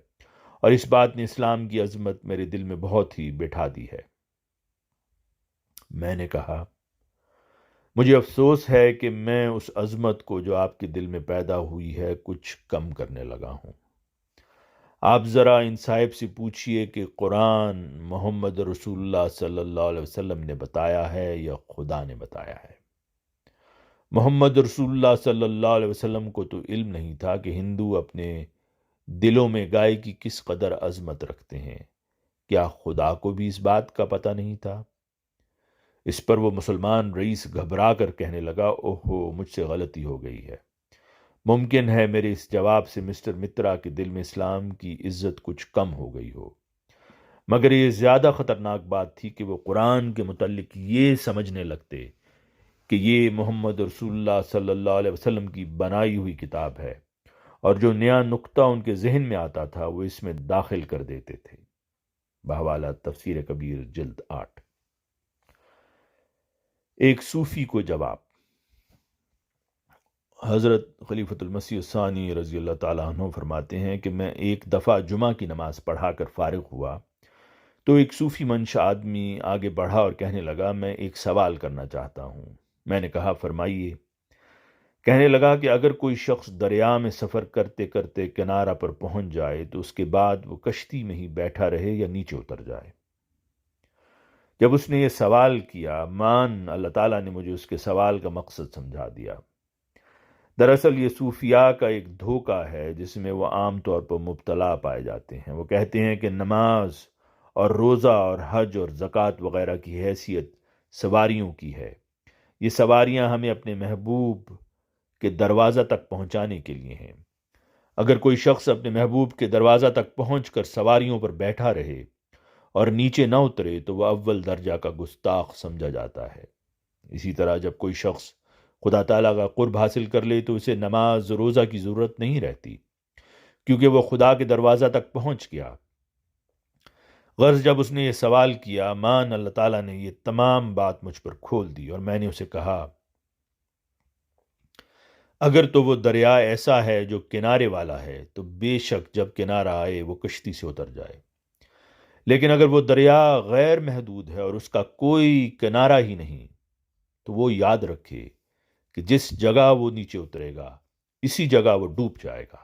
Speaker 1: اور اس بات نے اسلام کی عظمت میرے دل میں بہت ہی بٹھا دی ہے۔ میں نے کہا، مجھے افسوس ہے کہ میں اس عظمت کو جو آپ کے دل میں پیدا ہوئی ہے کچھ کم کرنے لگا ہوں۔ آپ ذرا ان صاحب سے پوچھئے کہ قرآن محمد رسول اللہ صلی اللہ علیہ وسلم نے بتایا ہے یا خدا نے بتایا ہے؟ محمد رسول اللہ صلی اللہ علیہ وسلم کو تو علم نہیں تھا کہ ہندو اپنے دلوں میں گائے کی کس قدر عظمت رکھتے ہیں۔ کیا خدا کو بھی اس بات کا پتہ نہیں تھا؟ اس پر وہ مسلمان رئیس گھبرا کر کہنے لگا، اوہو، مجھ سے غلطی ہو گئی ہے۔ ممکن ہے میرے اس جواب سے مسٹر مترا کے دل میں اسلام کی عزت کچھ کم ہو گئی ہو، مگر یہ زیادہ خطرناک بات تھی کہ وہ قرآن کے متعلق یہ سمجھنے لگتے کہ یہ محمد رسول اللہ صلی اللہ علیہ وسلم کی بنائی ہوئی کتاب ہے اور جو نیا نقطہ ان کے ذہن میں آتا تھا وہ اس میں داخل کر دیتے تھے۔ بحوالہ تفسیر کبیر جلد 8۔ ایک صوفی کو جواب۔ حضرت خلیفۃ المسیح الثانی رضی اللہ تعالیٰ عنہ فرماتے ہیں کہ میں ایک دفعہ جمعہ کی نماز پڑھا کر فارغ ہوا تو ایک صوفی منشا آدمی آگے بڑھا اور کہنے لگا، میں ایک سوال کرنا چاہتا ہوں۔ میں نے کہا، فرمائیے۔ کہنے لگا کہ اگر کوئی شخص دریا میں سفر کرتے کرتے کنارہ پر پہنچ جائے تو اس کے بعد وہ کشتی میں ہی بیٹھا رہے یا نیچے اتر جائے؟ جب اس نے یہ سوال کیا، اللہ تعالیٰ نے مجھے اس کے سوال کا مقصد سمجھا دیا۔ دراصل یہ صوفیاء کا ایک دھوکہ ہے جس میں وہ عام طور پر مبتلا پائے جاتے ہیں۔ وہ کہتے ہیں کہ نماز اور روزہ اور حج اور زکوٰۃ وغیرہ کی حیثیت سواریوں کی ہے۔ یہ سواریاں ہمیں اپنے محبوب کے دروازہ تک پہنچانے کے لیے ہیں۔ اگر کوئی شخص اپنے محبوب کے دروازہ تک پہنچ کر سواریوں پر بیٹھا رہے اور نیچے نہ اترے تو وہ اول درجہ کا گستاخ سمجھا جاتا ہے۔ اسی طرح جب کوئی شخص خدا تعالیٰ کا قرب حاصل کر لے تو اسے نماز روزہ کی ضرورت نہیں رہتی، کیونکہ وہ خدا کے دروازہ تک پہنچ گیا۔ غرض جب اس نے یہ سوال کیا، اللہ تعالیٰ نے یہ تمام بات مجھ پر کھول دی اور میں نے اسے کہا، اگر تو وہ دریا ایسا ہے جو کنارے والا ہے تو بے شک جب کنارہ آئے وہ کشتی سے اتر جائے، لیکن اگر وہ دریا غیر محدود ہے اور اس کا کوئی کنارہ ہی نہیں تو وہ یاد رکھے کہ جس جگہ وہ نیچے اترے گا اسی جگہ وہ ڈوب جائے گا۔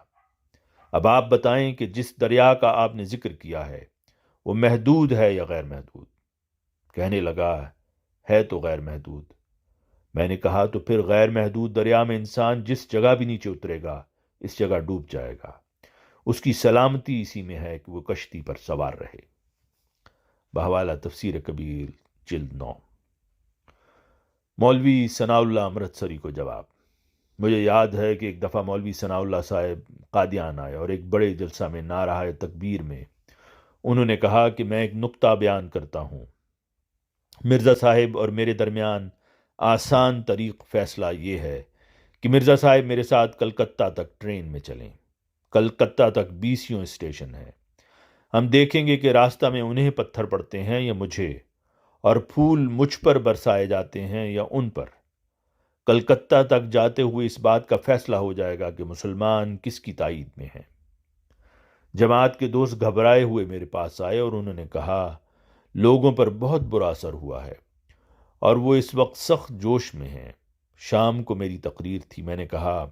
Speaker 1: اب آپ بتائیں کہ جس دریا کا آپ نے ذکر کیا ہے وہ محدود ہے یا غیر محدود؟ کہنے لگا ہے تو غیر محدود۔ میں نے کہا تو پھر غیر محدود دریا میں انسان جس جگہ بھی نیچے اترے گا اس جگہ ڈوب جائے گا، اس کی سلامتی اسی میں ہے کہ وہ کشتی پر سوار رہے۔ بحوالہ تفسیر کبیر جلد 9۔ مولوی ثناء اللہ امرتسری کو جواب۔ مجھے یاد ہے کہ ایک دفعہ مولوی ثناء اللہ صاحب قادیان آئے اور ایک بڑے جلسہ میں نعرہ تکبیر میں انہوں نے کہا کہ میں ایک نقطہ بیان کرتا ہوں، مرزا صاحب اور میرے درمیان آسان طریق فیصلہ یہ ہے کہ مرزا صاحب میرے ساتھ کلکتہ تک ٹرین میں چلیں۔ کلکتہ تک 20 اسٹیشن ہے، ہم دیکھیں گے کہ راستہ میں انہیں پتھر پڑتے ہیں یا مجھے، اور پھول مجھ پر برسائے جاتے ہیں یا ان پر۔ کلکتہ تک جاتے ہوئے اس بات کا فیصلہ ہو جائے گا کہ مسلمان کس کی تائید میں ہیں۔ جماعت کے دوست گھبرائے ہوئے میرے پاس آئے اور انہوں نے کہا لوگوں پر بہت برا اثر ہوا ہے اور وہ اس وقت سخت جوش میں ہیں۔ شام کو میری تقریر تھی، میں نے کہا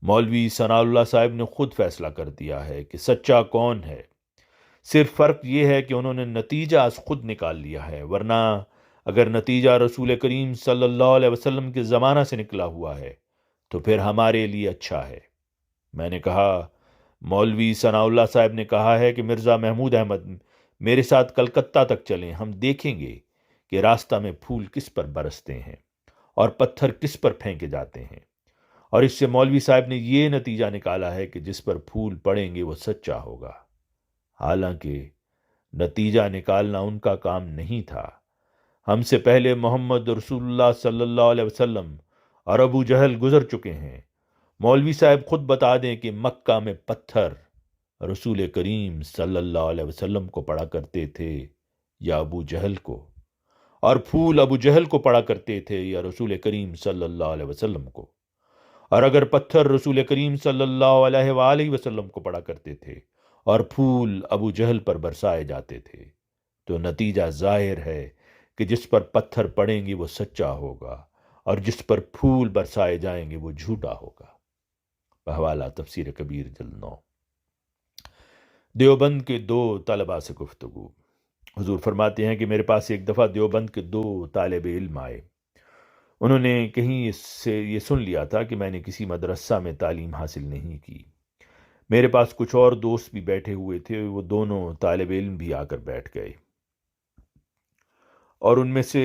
Speaker 1: مولوی ثناء اللہ صاحب نے خود فیصلہ کر دیا ہے کہ سچا کون ہے، صرف فرق یہ ہے کہ انہوں نے نتیجہ از خود نکال لیا ہے، ورنہ اگر نتیجہ رسول کریم صلی اللہ علیہ وسلم کے زمانہ سے نکلا ہوا ہے تو پھر ہمارے لیے اچھا ہے۔ میں نے کہا مولوی ثناء اللہ صاحب نے کہا ہے کہ مرزا محمود احمد میرے ساتھ کلکتہ تک چلیں، ہم دیکھیں گے کہ راستہ میں پھول کس پر برستے ہیں اور پتھر کس پر پھینکے جاتے ہیں، اور اس سے مولوی صاحب نے یہ نتیجہ نکالا ہے کہ جس پر پھول پڑیں گے وہ سچا ہوگا۔ حالانکہ نتیجہ نکالنا ان کا کام نہیں تھا، ہم سے پہلے محمد رسول اللہ صلی اللہ علیہ وسلم اور ابو جہل گزر چکے ہیں۔ مولوی صاحب خود بتا دیں کہ مکہ میں پتھر رسول کریم صلی اللہ علیہ وسلم کو پڑا کرتے تھے یا ابو جہل کو، اور پھول ابو جہل کو پڑا کرتے تھے یا رسول کریم صلی اللہ علیہ وسلم کو، اور اگر پتھر رسول کریم صلی اللہ علیہ وآلہ وسلم کو پڑا کرتے تھے اور پھول ابو جہل پر برسائے جاتے تھے تو نتیجہ ظاہر ہے کہ جس پر پتھر پڑیں گے وہ سچا ہوگا اور جس پر پھول برسائے جائیں گے وہ جھوٹا ہوگا۔ بحوالہ تفسیر کبیر جلد 9۔ دیوبند کے 2 طلباء سے گفتگو۔ حضور فرماتے ہیں کہ میرے پاس ایک دفعہ دیوبند کے 2 طالب علم آئے، انہوں نے کہیں سے یہ سن لیا تھا کہ میں نے کسی مدرسہ میں تعلیم حاصل نہیں کی۔ میرے پاس کچھ اور دوست بھی بیٹھے ہوئے تھے، وہ دونوں طالب علم بھی آ کر بیٹھ گئے، اور ان میں سے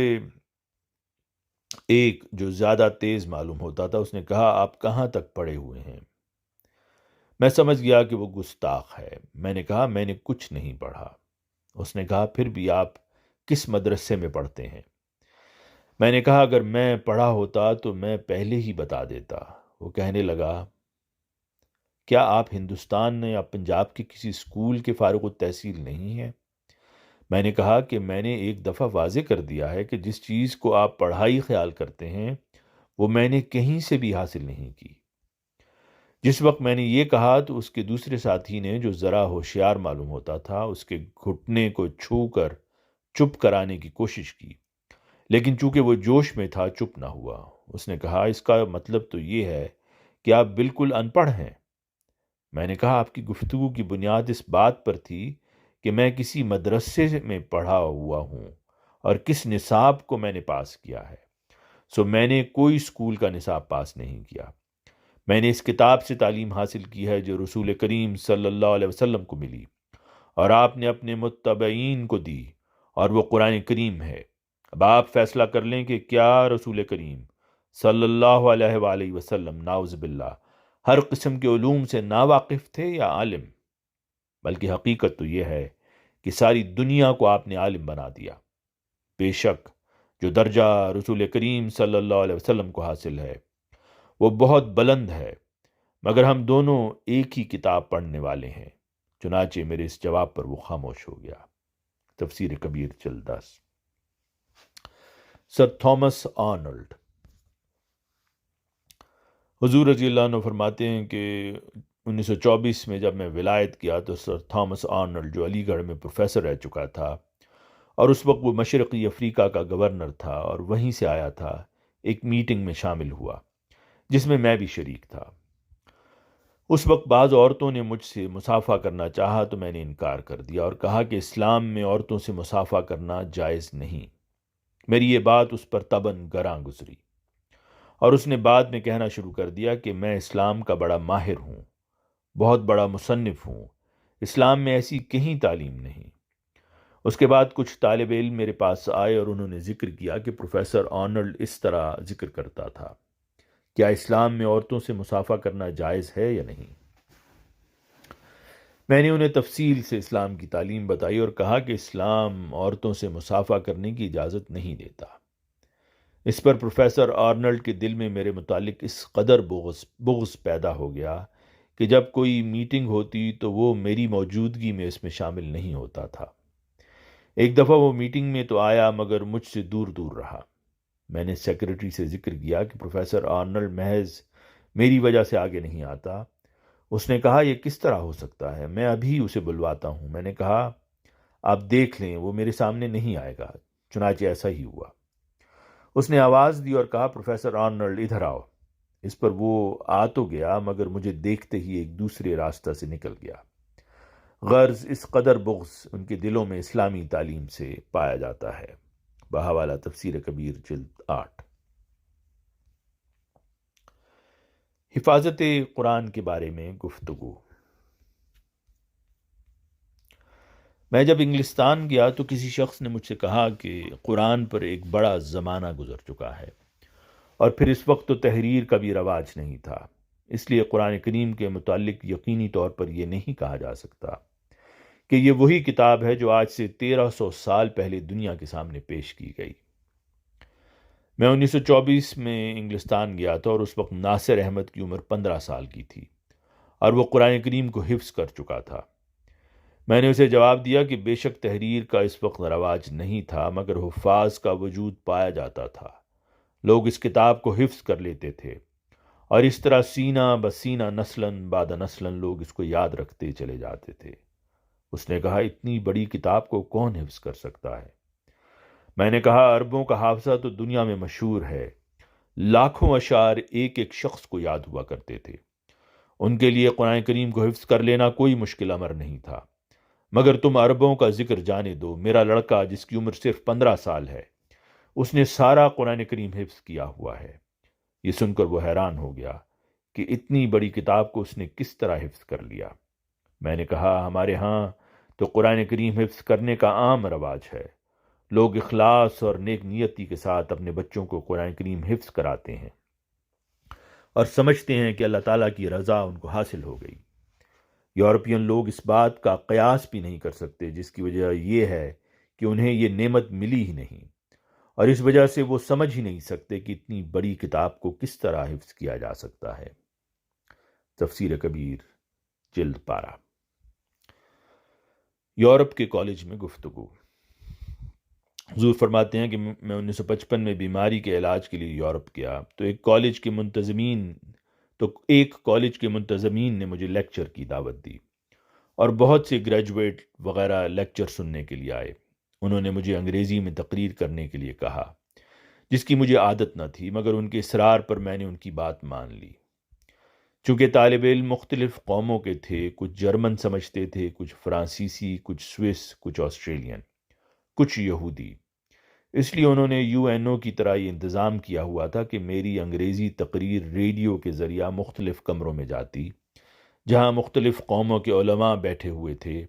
Speaker 1: ایک جو زیادہ تیز معلوم ہوتا تھا اس نے کہا آپ کہاں تک پڑھے ہوئے ہیں؟ میں سمجھ گیا کہ وہ گستاخ ہے۔ میں نے کہا میں نے کچھ نہیں پڑھا۔ اس نے کہا پھر بھی آپ کس مدرسے میں پڑھتے ہیں؟ میں نے کہا اگر میں پڑھا ہوتا تو میں پہلے ہی بتا دیتا۔ وہ کہنے لگا کیا آپ ہندوستان یا پنجاب کے کسی اسکول کے فارغ التحصیل نہیں ہیں؟ میں نے کہا کہ میں نے ایک دفعہ واضح کر دیا ہے کہ جس چیز کو آپ پڑھائی خیال کرتے ہیں وہ میں نے کہیں سے بھی حاصل نہیں کی۔ جس وقت میں نے یہ کہا تو اس کے دوسرے ساتھی نے جو ذرا ہوشیار معلوم ہوتا تھا اس کے گھٹنے کو چھو کر چپ کرانے کی کوشش کی، لیکن چونکہ وہ جوش میں تھا چپ نہ ہوا۔ اس نے کہا اس کا مطلب تو یہ ہے کہ آپ بالکل ان پڑھ ہیں۔ میں نے کہا آپ کی گفتگو کی بنیاد اس بات پر تھی کہ میں کسی مدرسے میں پڑھا ہوا ہوں اور کس نصاب کو میں نے پاس کیا ہے، سو میں نے کوئی اسکول کا نصاب پاس نہیں کیا۔ میں نے اس کتاب سے تعلیم حاصل کی ہے جو رسول کریم صلی اللہ علیہ وسلم کو ملی اور آپ نے اپنے متبعین کو دی، اور وہ قرآن کریم ہے۔ اب آپ فیصلہ کر لیں کہ کیا رسول کریم صلی اللہ علیہ وآلہ وسلم ناؤذ باللہ ہر قسم کے علوم سے ناواقف تھے یا عالم؟ بلکہ حقیقت تو یہ ہے کہ ساری دنیا کو آپ نے عالم بنا دیا۔ بے شک جو درجہ رسول کریم صلی اللہ علیہ وسلم کو حاصل ہے وہ بہت بلند ہے، مگر ہم دونوں ایک ہی کتاب پڑھنے والے ہیں۔ چنانچہ میرے اس جواب پر وہ خاموش ہو گیا۔ تفسیر کبیر جلد 10۔ سر تھامس آرنلڈ۔ حضور رضی اللہ عنہ فرماتے ہیں کہ 1924 میں جب میں ولایت کیا تو سر تھامس آرنلڈ جو علی گڑھ میں پروفیسر رہ چکا تھا اور اس وقت وہ مشرقی افریقہ کا گورنر تھا اور وہیں سے آیا تھا، ایک میٹنگ میں شامل ہوا جس میں بھی شریک تھا۔ اس وقت بعض عورتوں نے مجھ سے مصافحہ کرنا چاہا تو میں نے انکار کر دیا اور کہا کہ اسلام میں عورتوں سے مصافحہ کرنا جائز نہیں۔ میری یہ بات اس پر تباً گراں گزری اور اس نے بعد میں کہنا شروع کر دیا کہ میں اسلام کا بڑا ماہر ہوں، بہت بڑا مصنف ہوں، اسلام میں ایسی کہیں تعلیم نہیں۔ اس کے بعد کچھ طالب علم میرے پاس آئے اور انہوں نے ذکر کیا کہ پروفیسر آرنلڈ اس طرح ذکر کرتا تھا، کیا اسلام میں عورتوں سے مصافحہ کرنا جائز ہے یا نہیں؟ میں نے انہیں تفصیل سے اسلام کی تعلیم بتائی اور کہا کہ اسلام عورتوں سے مصافحہ کرنے کی اجازت نہیں دیتا۔ اس پر پروفیسر آرنلڈ کے دل میں میرے متعلق اس قدر بغض پیدا ہو گیا کہ جب کوئی میٹنگ ہوتی تو وہ میری موجودگی میں اس میں شامل نہیں ہوتا تھا۔ ایک دفعہ وہ میٹنگ میں تو آیا مگر مجھ سے دور دور رہا۔ میں نے سیکرٹری سے ذکر کیا کہ پروفیسر آرنلڈ محض میری وجہ سے آگے نہیں آتا۔ اس نے کہا یہ کس طرح ہو سکتا ہے، میں ابھی اسے بلواتا ہوں۔ میں نے کہا آپ دیکھ لیں، وہ میرے سامنے نہیں آئے گا۔ چنانچہ ایسا ہی ہوا۔ اس نے آواز دی اور کہا پروفیسر آرنلڈ ادھر آؤ۔ اس پر وہ آ تو گیا مگر مجھے دیکھتے ہی ایک دوسرے راستہ سے نکل گیا۔ غرض اس قدر بغض ان کے دلوں میں اسلامی تعلیم سے پایا جاتا ہے۔ بحوالہ تفسیر کبیر جلد 8۔ حفاظت قرآن کے بارے میں گفتگو۔ میں جب انگلستان گیا تو کسی شخص نے مجھ سے کہا کہ قرآن پر ایک بڑا زمانہ گزر چکا ہے اور پھر اس وقت تو تحریر کا بھی رواج نہیں تھا، اس لیے قرآن کریم کے متعلق یقینی طور پر یہ نہیں کہا جا سکتا کہ یہ وہی کتاب ہے جو آج سے 1300 سال پہلے دنیا کے سامنے پیش کی گئی۔ میں 1924 میں انگلستان گیا تھا اور اس وقت ناصر احمد کی عمر 15 سال کی تھی اور وہ قرآن کریم کو حفظ کر چکا تھا۔ میں نے اسے جواب دیا کہ بے شک تحریر کا اس وقت رواج نہیں تھا مگر حفاظ کا وجود پایا جاتا تھا، لوگ اس کتاب کو حفظ کر لیتے تھے اور اس طرح سینہ بسینہ نسلاً بعد نسلاً لوگ اس کو یاد رکھتے چلے جاتے تھے۔ اس نے کہا اتنی بڑی کتاب کو کون حفظ کر سکتا ہے؟ میں نے کہا عربوں کا حافظہ تو دنیا میں مشہور ہے، لاکھوں اشعار ایک ایک شخص کو یاد ہوا کرتے تھے، ان کے لیے قرآن کریم کو حفظ کر لینا کوئی مشکل امر نہیں تھا، مگر تم عربوں کا ذکر جانے دو۔ میرا لڑکا جس کی عمر صرف 15 سال ہے، اس نے سارا قرآن کریم حفظ کیا ہوا ہے۔ یہ سن کر وہ حیران ہو گیا کہ اتنی بڑی کتاب کو اس نے کس طرح حفظ کر لیا۔ میں نے کہا ہمارے ہاں تو قرآن کریم حفظ کرنے کا عام رواج ہے، لوگ اخلاص اور نیک نیتی کے ساتھ اپنے بچوں کو قرآن کریم حفظ کراتے ہیں اور سمجھتے ہیں کہ اللہ تعالیٰ کی رضا ان کو حاصل ہو گئی۔ یورپین لوگ اس بات کا قیاس بھی نہیں کر سکتے، جس کی وجہ یہ ہے کہ انہیں یہ نعمت ملی ہی نہیں، اور اس وجہ سے وہ سمجھ ہی نہیں سکتے کہ اتنی بڑی کتاب کو کس طرح حفظ کیا جا سکتا ہے۔ تفسیر کبیر جلد 12۔ یورپ کے کالج میں گفتگو۔ حضور فرماتے ہیں کہ میں 1955 میں بیماری کے علاج کے لیے یورپ گیا تو ایک کالج کے منتظمین نے مجھے لیکچر کی دعوت دی اور بہت سے گریجویٹ وغیرہ لیکچر سننے کے لیے آئے۔ انہوں نے مجھے انگریزی میں تقریر کرنے کے لیے کہا، جس کی مجھے عادت نہ تھی، مگر ان کے اصرار پر میں نے ان کی بات مان لی۔ چونکہ طالب علم مختلف قوموں کے تھے، کچھ جرمن سمجھتے تھے، کچھ فرانسیسی، کچھ سوئس، کچھ آسٹریلین، کچھ یہودی، اس لیے انہوں نے UNO کی طرح یہ انتظام کیا ہوا تھا کہ میری انگریزی تقریر ریڈیو کے ذریعہ مختلف کمروں میں جاتی، جہاں مختلف قوموں کے علماء بیٹھے ہوئے تھے،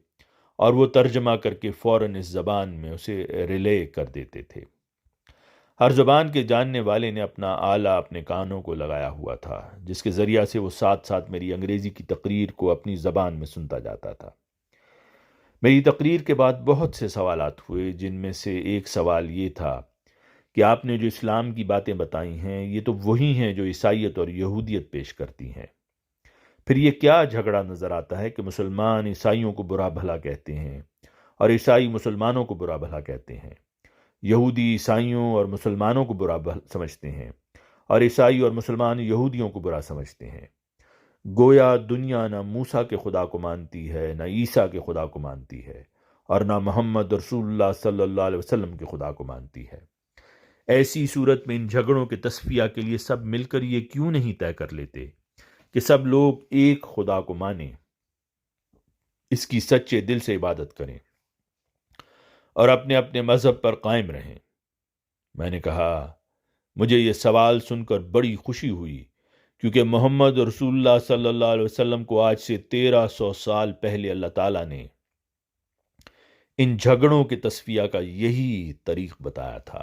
Speaker 1: اور وہ ترجمہ کر کے فوراً اس زبان میں اسے ریلے کر دیتے تھے۔ ہر زبان کے جاننے والے نے اپنا آلہ اپنے کانوں کو لگایا ہوا تھا، جس کے ذریعہ سے وہ ساتھ ساتھ میری انگریزی کی تقریر کو اپنی زبان میں سنتا جاتا تھا۔ میری تقریر کے بعد بہت سے سوالات ہوئے، جن میں سے ایک سوال یہ تھا کہ آپ نے جو اسلام کی باتیں بتائی ہیں یہ تو وہی ہیں جو عیسائیت اور یہودیت پیش کرتی ہیں، پھر یہ کیا جھگڑا نظر آتا ہے کہ مسلمان عیسائیوں کو برا بھلا کہتے ہیں اور عیسائی مسلمانوں کو برا بھلا کہتے ہیں، یہودی عیسائیوں اور مسلمانوں کو برا سمجھتے ہیں اور عیسائی اور مسلمان یہودیوں کو برا سمجھتے ہیں؟ گویا دنیا نہ موسیٰ کے خدا کو مانتی ہے، نہ عیسیٰ کے خدا کو مانتی ہے، اور نہ محمد رسول اللہ صلی اللہ علیہ وسلم کے خدا کو مانتی ہے۔ ایسی صورت میں ان جھگڑوں کے تصفیہ کے لیے سب مل کر یہ کیوں نہیں طے کر لیتے کہ سب لوگ ایک خدا کو مانیں، اس کی سچے دل سے عبادت کریں اور اپنے اپنے مذہب پر قائم رہیں۔ میں نے کہا، مجھے یہ سوال سن کر بڑی خوشی ہوئی، کیونکہ محمد رسول اللہ صلی اللہ علیہ وسلم کو آج سے 1300 سال پہلے اللہ تعالیٰ نے ان جھگڑوں کے تصفیہ کا یہی طریق بتایا تھا۔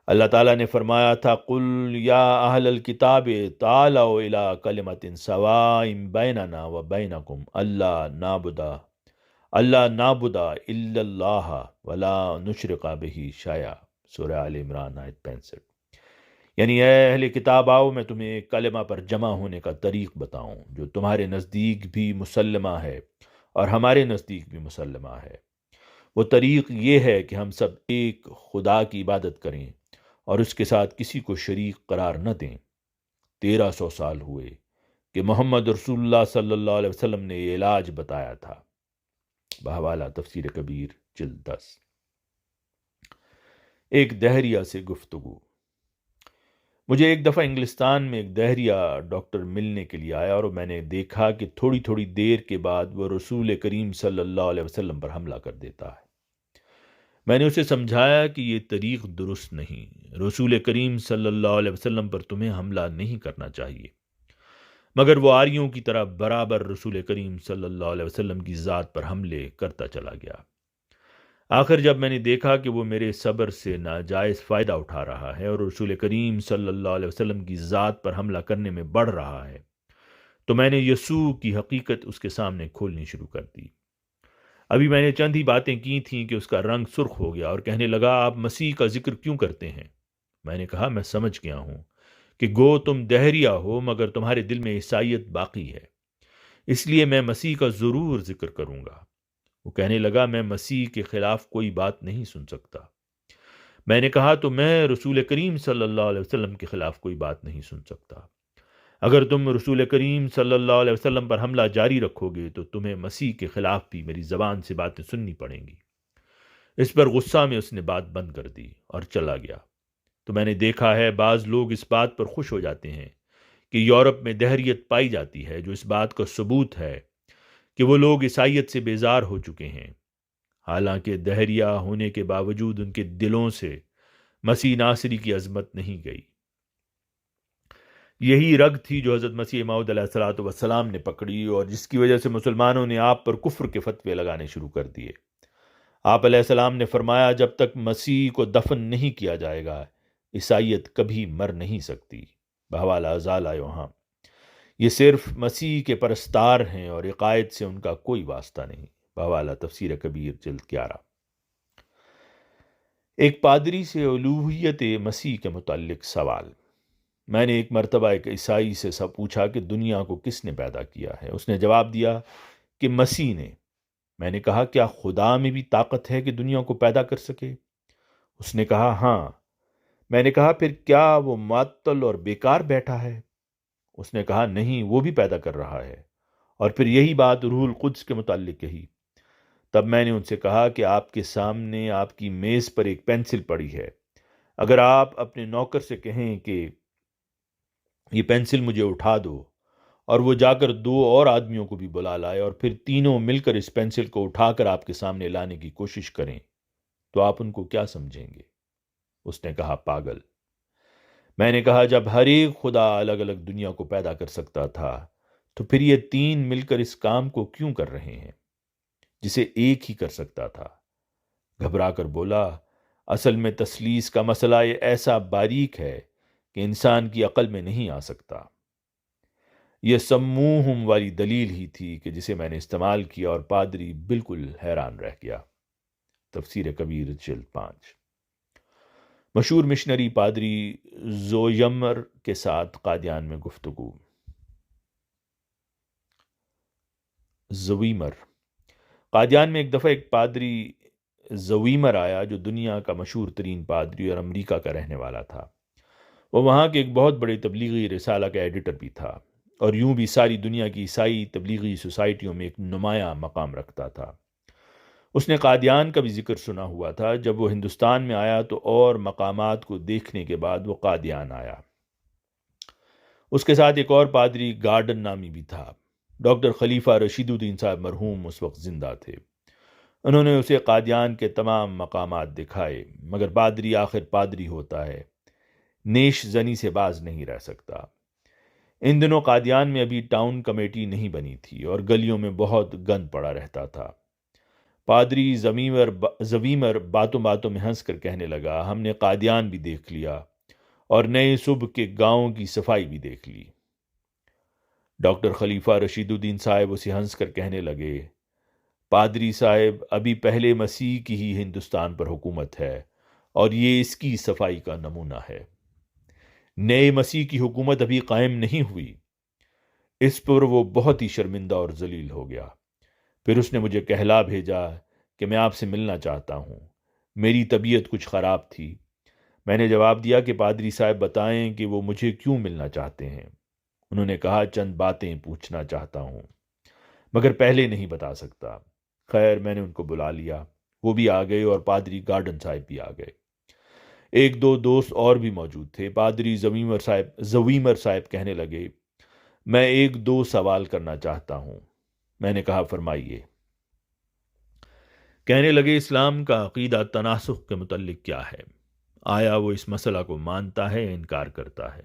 Speaker 1: اللہ تعالیٰ نے فرمایا تھا، قل یا اہل الکتاب تعالوا الی کلمۃ سواء بیننا و بینکم اللہ نعبد الا اللہ ولا نشرک بہ شیئا، سورہ آل عمران آیت 65۔ یعنی اے اہل کتاب، آؤ میں تمہیں ایک کلمہ پر جمع ہونے کا طریق بتاؤں جو تمہارے نزدیک بھی مسلمہ ہے اور ہمارے نزدیک بھی مسلمہ ہے۔ وہ طریق یہ ہے کہ ہم سب ایک خدا کی عبادت کریں اور اس کے ساتھ کسی کو شریک قرار نہ دیں۔ 1300 سال ہوئے کہ محمد رسول اللہ صلی اللہ علیہ وسلم نے یہ علاج بتایا تھا۔ بحوالہ تفسیر کبیر جلد 10۔ ایک دہریہ سے گفتگو۔ مجھے ایک دفعہ انگلستان میں ایک دہریہ ڈاکٹر ملنے کے لیے آیا اور میں نے دیکھا کہ تھوڑی تھوڑی دیر کے بعد وہ رسول کریم صلی اللہ علیہ وسلم پر حملہ کر دیتا ہے۔ میں نے اسے سمجھایا کہ یہ طریق درست نہیں، رسول کریم صلی اللہ علیہ وسلم پر تمہیں حملہ نہیں کرنا چاہیے، مگر وہ آریوں کی طرح برابر رسول کریم صلی اللہ علیہ وسلم کی ذات پر حملے کرتا چلا گیا۔ آخر جب میں نے دیکھا کہ وہ میرے صبر سے ناجائز فائدہ اٹھا رہا ہے اور رسول کریم صلی اللہ علیہ وسلم کی ذات پر حملہ کرنے میں بڑھ رہا ہے، تو میں نے یسوع کی حقیقت اس کے سامنے کھولنی شروع کر دی۔ ابھی میں نے چند ہی باتیں کی تھیں کہ اس کا رنگ سرخ ہو گیا اور کہنے لگا، آپ مسیح کا ذکر کیوں کرتے ہیں؟ میں نے کہا، میں سمجھ گیا ہوں کہ گو تم دہریہ ہو مگر تمہارے دل میں عیسائیت باقی ہے، اس لیے میں مسیح کا ضرور ذکر کروں گا۔ وہ کہنے لگا، میں مسیح کے خلاف کوئی بات نہیں سن سکتا۔ میں نے کہا، تو میں رسول کریم صلی اللہ علیہ وسلم کے خلاف کوئی بات نہیں سن سکتا۔ اگر تم رسول کریم صلی اللہ علیہ وسلم پر حملہ جاری رکھو گے تو تمہیں مسیح کے خلاف بھی میری زبان سے باتیں سننی پڑیں گی۔ اس پر غصہ میں اس نے بات بند کر دی اور چلا گیا۔ تو میں نے دیکھا ہے بعض لوگ اس بات پر خوش ہو جاتے ہیں کہ یورپ میں دہریت پائی جاتی ہے، جو اس بات کا ثبوت ہے کہ وہ لوگ عیسائیت سے بیزار ہو چکے ہیں، حالانکہ دہریہ ہونے کے باوجود ان کے دلوں سے مسیح ناصری کی عظمت نہیں گئی۔ یہی رگ تھی جو حضرت مسیح موعود علیہ الصلوۃ والسلام نے پکڑی اور جس کی وجہ سے مسلمانوں نے آپ پر کفر کے فتوے لگانے شروع کر دیے۔ آپ علیہ السلام نے فرمایا، جب تک مسیح کو دفن نہیں کیا جائے گا عیسائیت کبھی مر نہیں سکتی۔ بحوالہ ازالہ وہاں، یہ صرف مسیح کے پرستار ہیں اور عقائد سے ان کا کوئی واسطہ نہیں۔ بحوالہ تفسیر کبیر جلد 11۔ ایک پادری سے الوہیت مسیح کے متعلق سوال۔ میں نے ایک مرتبہ ایک عیسائی سے پوچھا کہ دنیا کو کس نے پیدا کیا ہے؟ اس نے جواب دیا کہ مسیح نے۔ میں نے کہا، کیا خدا میں بھی طاقت ہے کہ دنیا کو پیدا کر سکے؟ اس نے کہا، ہاں۔ میں نے کہا، پھر کیا وہ معطل اور بیکار بیٹھا ہے؟ اس نے کہا، نہیں، وہ بھی پیدا کر رہا ہے، اور پھر یہی بات روح القدس کے متعلق کہی۔ تب میں نے ان سے کہا کہ آپ کے سامنے آپ کی میز پر ایک پینسل پڑی ہے، اگر آپ اپنے نوکر سے کہیں کہ یہ پینسل مجھے اٹھا دو اور وہ جا کر 2 اور آدمیوں کو بھی بلا لائے اور پھر تینوں مل کر اس پینسل کو اٹھا کر آپ کے سامنے لانے کی کوشش کریں، تو آپ ان کو کیا سمجھیں گے؟ اس نے کہا، پاگل۔ میں نے کہا، جب ہر ایک خدا الگ الگ دنیا کو پیدا کر سکتا تھا تو پھر یہ 3 مل کر اس کام کو کیوں کر رہے ہیں جسے ایک ہی کر سکتا تھا؟ گھبرا کر بولا، اصل میں تثلیث کا مسئلہ یہ ایسا باریک ہے کہ انسان کی عقل میں نہیں آ سکتا۔ یہ سموہم والی دلیل ہی تھی کہ جسے میں نے استعمال کیا اور پادری بالکل حیران رہ گیا۔ تفسیر کبیر جلد 5۔ مشہور مشنری پادری زویمر کے ساتھ قادیان میں گفتگو۔ زویمر۔ قادیان میں ایک دفعہ ایک پادری زویمر آیا جو دنیا کا مشہور ترین پادری اور امریکہ کا رہنے والا تھا۔ وہ وہاں کے ایک بہت بڑے تبلیغی رسالہ کا ایڈیٹر بھی تھا اور یوں بھی ساری دنیا کی عیسائی تبلیغی سوسائٹیوں میں ایک نمایاں مقام رکھتا تھا۔ اس نے قادیان کا بھی ذکر سنا ہوا تھا۔ جب وہ ہندوستان میں آیا تو اور مقامات کو دیکھنے کے بعد وہ قادیان آیا۔ اس کے ساتھ ایک اور پادری گارڈن نامی بھی تھا۔ ڈاکٹر خلیفہ رشید الدین صاحب مرحوم اس وقت زندہ تھے۔ انہوں نے اسے قادیان کے تمام مقامات دکھائے، مگر پادری آخر پادری ہوتا ہے، نیش زنی سے باز نہیں رہ سکتا۔ ان دنوں قادیان میں ابھی ٹاؤن کمیٹی نہیں بنی تھی اور گلیوں میں بہت گند پڑا رہتا تھا۔ پادری زویمر باتوں باتوں میں ہنس کر کہنے لگا، ہم نے قادیان بھی دیکھ لیا اور نئے صبح کے گاؤں کی صفائی بھی دیکھ لی۔ ڈاکٹر خلیفہ رشید الدین صاحب اسے ہنس کر کہنے لگے، پادری صاحب، ابھی پہلے مسیح کی ہی ہندوستان پر حکومت ہے اور یہ اس کی صفائی کا نمونہ ہے۔ نئے مسیح کی حکومت ابھی قائم نہیں ہوئی۔ اس پر وہ بہت ہی شرمندہ اور ذلیل ہو گیا۔ پھر اس نے مجھے کہلا بھیجا کہ میں آپ سے ملنا چاہتا ہوں۔ میری طبیعت کچھ خراب تھی۔ میں نے جواب دیا کہ پادری صاحب بتائیں کہ وہ مجھے کیوں ملنا چاہتے ہیں۔ انہوں نے کہا، چند باتیں پوچھنا چاہتا ہوں مگر پہلے نہیں بتا سکتا۔ خیر، میں نے ان کو بلا لیا، وہ بھی آ گئے اور پادری گارڈن صاحب بھی آ گئے۔ ایک دو دوست اور بھی موجود تھے۔ پادری زویمر صاحب کہنے لگے، میں ایک دو سوال کرنا چاہتا ہوں۔ میں نے کہا، فرمائیے۔ کہنے لگے، اسلام کا عقیدہ تناسخ کے متعلق کیا ہے؟ آیا وہ اس مسئلہ کو مانتا ہے یا انکار کرتا ہے؟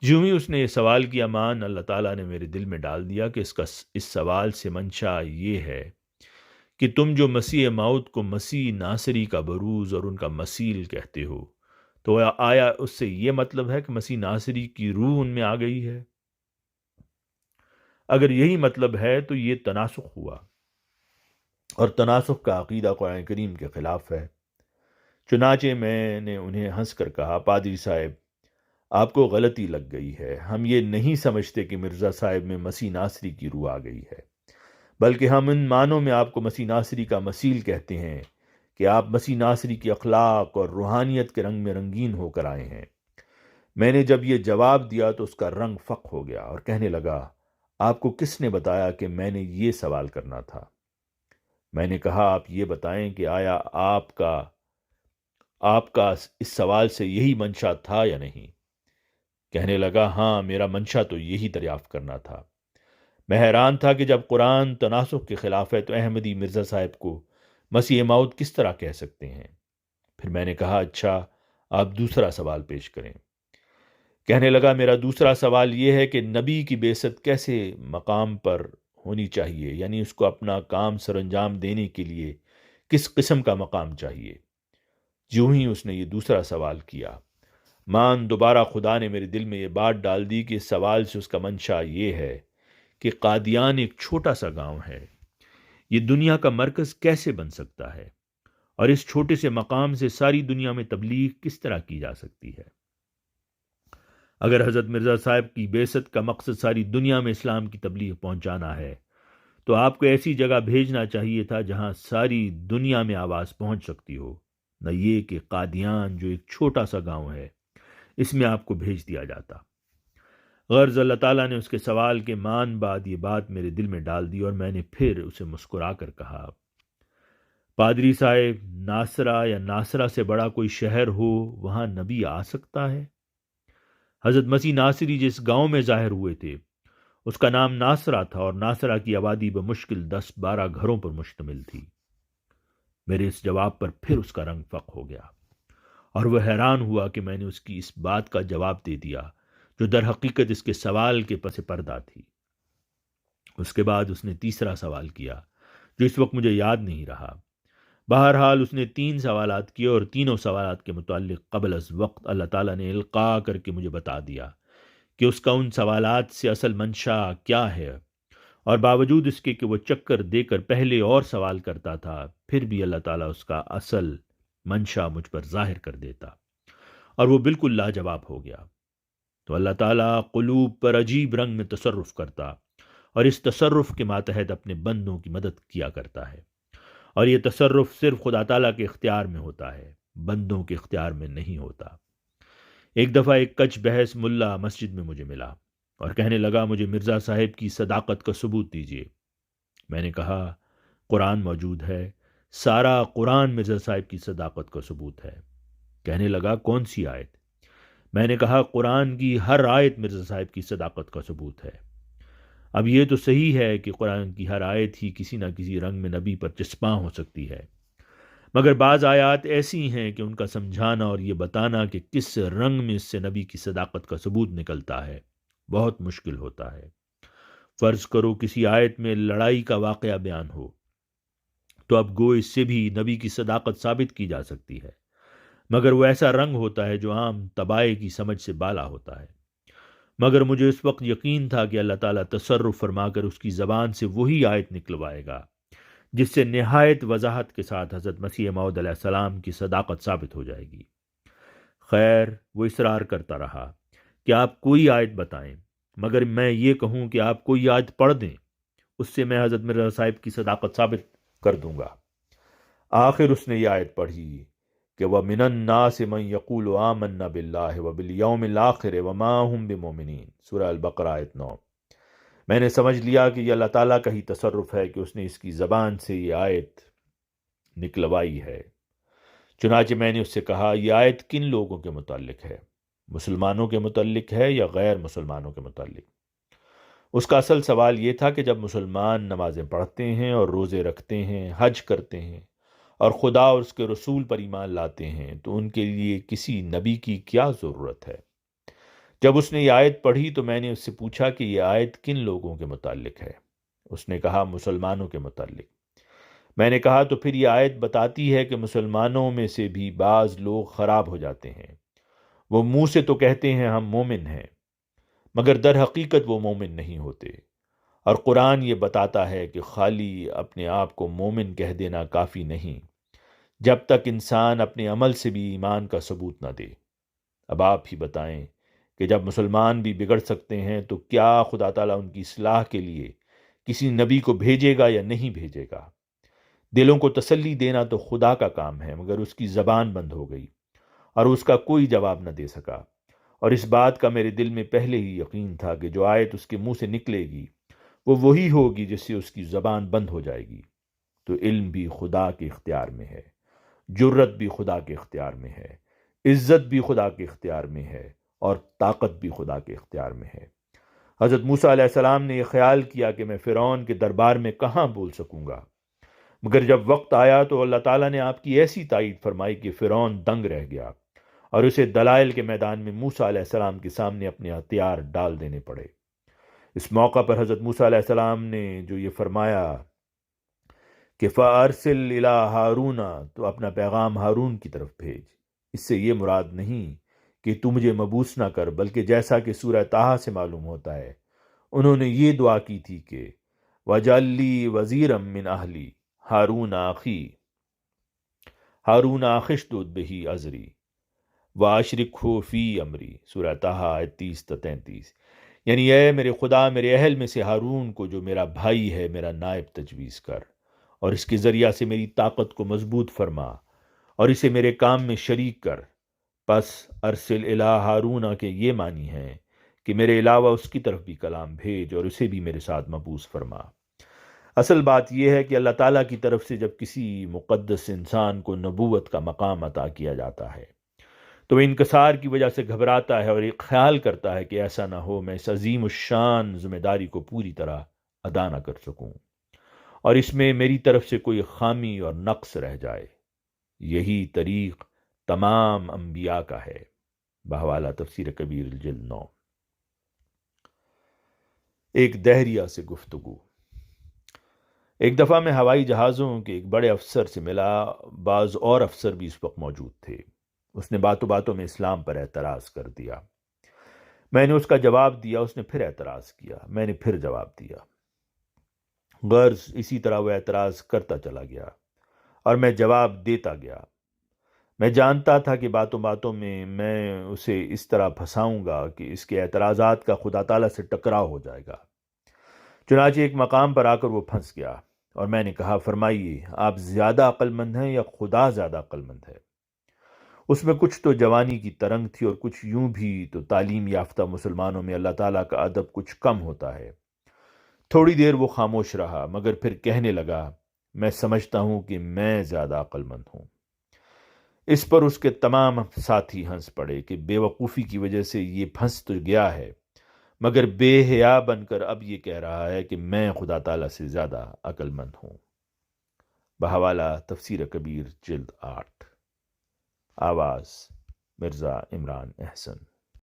Speaker 1: جو ہی اس نے یہ سوال کیا، مان اللہ تعالیٰ نے میرے دل میں ڈال دیا کہ اس سوال سے منشا یہ ہے کہ تم جو مسیح موعود کو مسیح ناصری کا بروز اور ان کا مسیل کہتے ہو، تو آیا اس سے یہ مطلب ہے کہ مسیح ناصری کی روح ان میں آ گئی ہے؟ اگر یہی مطلب ہے تو یہ تناسخ ہوا، اور تناسخ کا عقیدہ قرآن کریم کے خلاف ہے۔ چنانچہ میں نے انہیں ہنس کر کہا، پادری صاحب، آپ کو غلطی لگ گئی ہے۔ ہم یہ نہیں سمجھتے کہ مرزا صاحب میں مسیح ناصری کی روح آ گئی ہے، بلکہ ہم ان معنوں میں آپ کو مسیح ناصری کا مسیل کہتے ہیں کہ آپ مسیح ناصری کی اخلاق اور روحانیت کے رنگ میں رنگین ہو کر آئے ہیں۔ میں نے جب یہ جواب دیا تو اس کا رنگ فق ہو گیا اور کہنے لگا، آپ کو کس نے بتایا کہ میں نے یہ سوال کرنا تھا؟ میں نے کہا، آپ یہ بتائیں کہ آیا آپ کا اس سوال سے یہی منشا تھا یا نہیں؟ کہنے لگا، ہاں، میرا منشا تو یہی دریافت کرنا تھا۔ میں حیران تھا کہ جب قرآن تناسخ کے خلاف ہے تو احمدی مرزا صاحب کو مسیح موعود کس طرح کہہ سکتے ہیں؟ پھر میں نے کہا، اچھا، آپ دوسرا سوال پیش کریں۔ کہنے لگا، میرا دوسرا سوال یہ ہے کہ نبی کی بعثت کیسے مقام پر ہونی چاہیے، یعنی اس کو اپنا کام سر انجام دینے کے لیے کس قسم کا مقام چاہیے؟ جو ہی اس نے یہ دوسرا سوال کیا، دوبارہ خدا نے میرے دل میں یہ بات ڈال دی کہ اس سوال سے اس کا منشا یہ ہے کہ قادیان ایک چھوٹا سا گاؤں ہے، یہ دنیا کا مرکز کیسے بن سکتا ہے، اور اس چھوٹے سے مقام سے ساری دنیا میں تبلیغ کس طرح کی جا سکتی ہے؟ اگر حضرت مرزا صاحب کی بعثت کا مقصد ساری دنیا میں اسلام کی تبلیغ پہنچانا ہے تو آپ کو ایسی جگہ بھیجنا چاہیے تھا جہاں ساری دنیا میں آواز پہنچ سکتی ہو، نہ یہ کہ قادیان جو ایک چھوٹا سا گاؤں ہے اس میں آپ کو بھیج دیا جاتا۔ غرض اللہ تعالیٰ نے اس کے سوال کے بعد یہ بات میرے دل میں ڈال دی اور میں نے پھر اسے مسکرا کر کہا، پادری صاحب، ناصرہ یا ناصرہ سے بڑا کوئی شہر ہو وہاں نبی آ سکتا ہے؟ حضرت مسیح ناصری جس گاؤں میں ظاہر ہوئے تھے اس کا نام ناصرہ تھا، اور ناصرہ کی آبادی بمشکل 10-12 گھروں پر مشتمل تھی۔ میرے اس جواب پر پھر اس کا رنگ فق ہو گیا اور وہ حیران ہوا کہ میں نے اس کی اس بات کا جواب دے دیا جو در حقیقت اس کے سوال کے پس پردہ تھی۔ اس کے بعد اس نے تیسرا سوال کیا جو اس وقت مجھے یاد نہیں رہا۔ بہرحال اس نے 3 سوالات کیے اور تینوں سوالات کے متعلق قبل از وقت اللہ تعالیٰ نے القاء کر کے مجھے بتا دیا کہ اس کا ان سوالات سے اصل منشا کیا ہے، اور باوجود اس کے کہ وہ چکر دے کر پہلے اور سوال کرتا تھا، پھر بھی اللہ تعالیٰ اس کا اصل منشا مجھ پر ظاہر کر دیتا اور وہ بالکل لاجواب ہو گیا۔ تو اللہ تعالیٰ قلوب پر عجیب رنگ میں تصرف کرتا اور اس تصرف کے ماتحت اپنے بندوں کی مدد کیا کرتا ہے، اور یہ تصرف صرف خدا تعالیٰ کے اختیار میں ہوتا ہے، بندوں کے اختیار میں نہیں ہوتا۔ ایک دفعہ ایک کچ بحث ملا مسجد میں مجھے ملا اور کہنے لگا، مجھے مرزا صاحب کی صداقت کا ثبوت دیجیے۔ میں نے کہا، قرآن موجود ہے، سارا قرآن مرزا صاحب کی صداقت کا ثبوت ہے۔ کہنے لگا، کون سی آیت؟ میں نے کہا قرآن کی ہر آیت مرزا صاحب کی صداقت کا ثبوت ہے۔ اب یہ تو صحیح ہے کہ قرآن کی ہر آیت ہی کسی نہ کسی رنگ میں نبی پر چسپاں ہو سکتی ہے، مگر بعض آیات ایسی ہیں کہ ان کا سمجھانا اور یہ بتانا کہ کس رنگ میں اس سے نبی کی صداقت کا ثبوت نکلتا ہے بہت مشکل ہوتا ہے۔ فرض کرو کسی آیت میں لڑائی کا واقعہ بیان ہو تو اب گو اس سے بھی نبی کی صداقت ثابت کی جا سکتی ہے، مگر وہ ایسا رنگ ہوتا ہے جو عام طبائع کی سمجھ سے بالا ہوتا ہے۔ مگر مجھے اس وقت یقین تھا کہ اللہ تعالیٰ تصرف فرما کر اس کی زبان سے وہی آیت نکلوائے گا جس سے نہایت وضاحت کے ساتھ حضرت مسیح موعود علیہ السلام کی صداقت ثابت ہو جائے گی۔ خیر وہ اصرار کرتا رہا کہ آپ کوئی آیت بتائیں، مگر میں یہ کہوں کہ آپ کوئی آیت پڑھ دیں، اس سے میں حضرت مرزا صاحب کی صداقت ثابت کر دوں گا۔ آخر اس نے یہ آیت پڑھی کہ وَمِنَ النَّاسِ مَن يَقُولُ آمَنَّا بِاللَّهِ وَبِالْيَوْمِ الْآخِرِ وَمَا هُمْ بِمُؤْمِنِينَ، سورہ البقرہ آیت 9۔ میں نے سمجھ لیا کہ یہ اللہ تعالیٰ کا ہی تصرف ہے کہ اس نے اس کی زبان سے یہ آیت نکلوائی ہے۔ چنانچہ میں نے اس سے کہا یہ آیت کن لوگوں کے متعلق ہے؟ مسلمانوں کے متعلق ہے یا غیر مسلمانوں کے متعلق؟ اس کا اصل سوال یہ تھا کہ جب مسلمان نمازیں پڑھتے ہیں اور روزے رکھتے ہیں، حج کرتے ہیں اور خدا اور اس کے رسول پر ایمان لاتے ہیں تو ان کے لیے کسی نبی کی کیا ضرورت ہے؟ جب اس نے یہ آیت پڑھی تو میں نے اس سے پوچھا کہ یہ آیت کن لوگوں کے متعلق ہے؟ اس نے کہا مسلمانوں کے متعلق۔ میں نے کہا تو پھر یہ آیت بتاتی ہے کہ مسلمانوں میں سے بھی بعض لوگ خراب ہو جاتے ہیں، وہ منہ سے تو کہتے ہیں ہم مومن ہیں، مگر در حقیقت وہ مومن نہیں ہوتے، اور قرآن یہ بتاتا ہے کہ خالی اپنے آپ کو مومن کہہ دینا کافی نہیں جب تک انسان اپنے عمل سے بھی ایمان کا ثبوت نہ دے۔ اب آپ ہی بتائیں کہ جب مسلمان بھی بگڑ سکتے ہیں تو کیا خدا تعالیٰ ان کی اصلاح کے لیے کسی نبی کو بھیجے گا یا نہیں بھیجے گا؟ دلوں کو تسلی دینا تو خدا کا کام ہے، مگر اس کی زبان بند ہو گئی اور اس کا کوئی جواب نہ دے سکا، اور اس بات کا میرے دل میں پہلے ہی یقین تھا کہ جو آیت اس کے منہ سے نکلے گی وہ وہی ہوگی جس سے اس کی زبان بند ہو جائے گی۔ تو علم بھی خدا کے اختیار میں ہے، جرت بھی خدا کے اختیار میں ہے، عزت بھی خدا کے اختیار میں ہے، اور طاقت بھی خدا کے اختیار میں ہے۔ حضرت موسیٰ علیہ السلام نے یہ خیال کیا کہ میں فرعون کے دربار میں کہاں بول سکوں گا، مگر جب وقت آیا تو اللہ تعالیٰ نے آپ کی ایسی تائید فرمائی کہ فرعون دنگ رہ گیا اور اسے دلائل کے میدان میں موسیٰ علیہ السلام کے سامنے اپنے ہتھیار ڈال دینے پڑے۔ اس موقع پر حضرت موسیٰ علیہ السلام نے جو یہ فرمایا کہ فَأَرْسِلْ إِلَىٰ ہارون، تو اپنا پیغام ہارون کی طرف بھیج، اس سے یہ مراد نہیں کہ تو مجھے مبوس نہ کر، بلکہ جیسا کہ سورہ طٰہٰ سے معلوم ہوتا ہے انہوں نے یہ دعا کی تھی کہ وَاجْعَل لِّي وَزِيرًا مِّنْ أَهْلِي ہارون آخی ہارون اشدد بہ ازری واشرکہ فی امری، سورہ طٰہٰ آیت 30-33۔ یعنی اے میرے خدا میرے اہل میں سے ہارون کو جو میرا بھائی ہے میرا نائب تجویز کر، اور اس کے ذریعہ سے میری طاقت کو مضبوط فرما اور اسے میرے کام میں شریک کر۔ پس ارسل الی ہارون کے یہ معنی ہیں کہ میرے علاوہ اس کی طرف بھی کلام بھیج اور اسے بھی میرے ساتھ مبعوث فرما۔ اصل بات یہ ہے کہ اللہ تعالیٰ کی طرف سے جب کسی مقدس انسان کو نبوت کا مقام عطا کیا جاتا ہے تو وہ انکسار کی وجہ سے گھبراتا ہے اور ایک خیال کرتا ہے کہ ایسا نہ ہو میں اس عظیم الشان ذمہ داری کو پوری طرح ادا نہ کر سکوں اور اس میں میری طرف سے کوئی خامی اور نقص رہ جائے۔ یہی طریق تمام انبیاء کا ہے۔ بحوالہ تفسیر کبیر الجلد 9۔ ایک دہریہ سے گفتگو۔ ایک دفعہ میں ہوائی جہازوں کے ایک بڑے افسر سے ملا، بعض اور افسر بھی اس وقت موجود تھے۔ اس نے باتوں باتوں میں اسلام پر اعتراض کر دیا۔ میں نے اس کا جواب دیا، اس نے پھر اعتراض کیا، میں نے پھر جواب دیا۔ غرض اسی طرح وہ اعتراض کرتا چلا گیا اور میں جواب دیتا گیا۔ میں جانتا تھا کہ باتوں باتوں میں اسے اس طرح پھنساؤں گا کہ اس کے اعتراضات کا خدا تعالیٰ سے ٹکراؤ ہو جائے گا۔ چنانچہ ایک مقام پر آ کر وہ پھنس گیا اور میں نے کہا فرمائیے آپ زیادہ عقل مند ہیں یا خدا زیادہ عقل مند ہے؟ اس میں کچھ تو جوانی کی ترنگ تھی اور کچھ یوں بھی تو تعلیم یافتہ مسلمانوں میں اللہ تعالیٰ کا ادب کچھ کم ہوتا ہے۔ تھوڑی دیر وہ خاموش رہا مگر پھر کہنے لگا میں سمجھتا ہوں کہ میں زیادہ عقل مند ہوں۔ اس پر اس کے تمام ساتھی ہنس پڑے کہ بے وقوفی کی وجہ سے یہ پھنس تو گیا ہے، مگر بے حیا بن کر اب یہ کہہ رہا ہے کہ میں خدا تعالیٰ سے زیادہ عقل مند ہوں۔ بحوالہ تفسیر کبیر جلد 8۔ آواز مرزا عمران احسن۔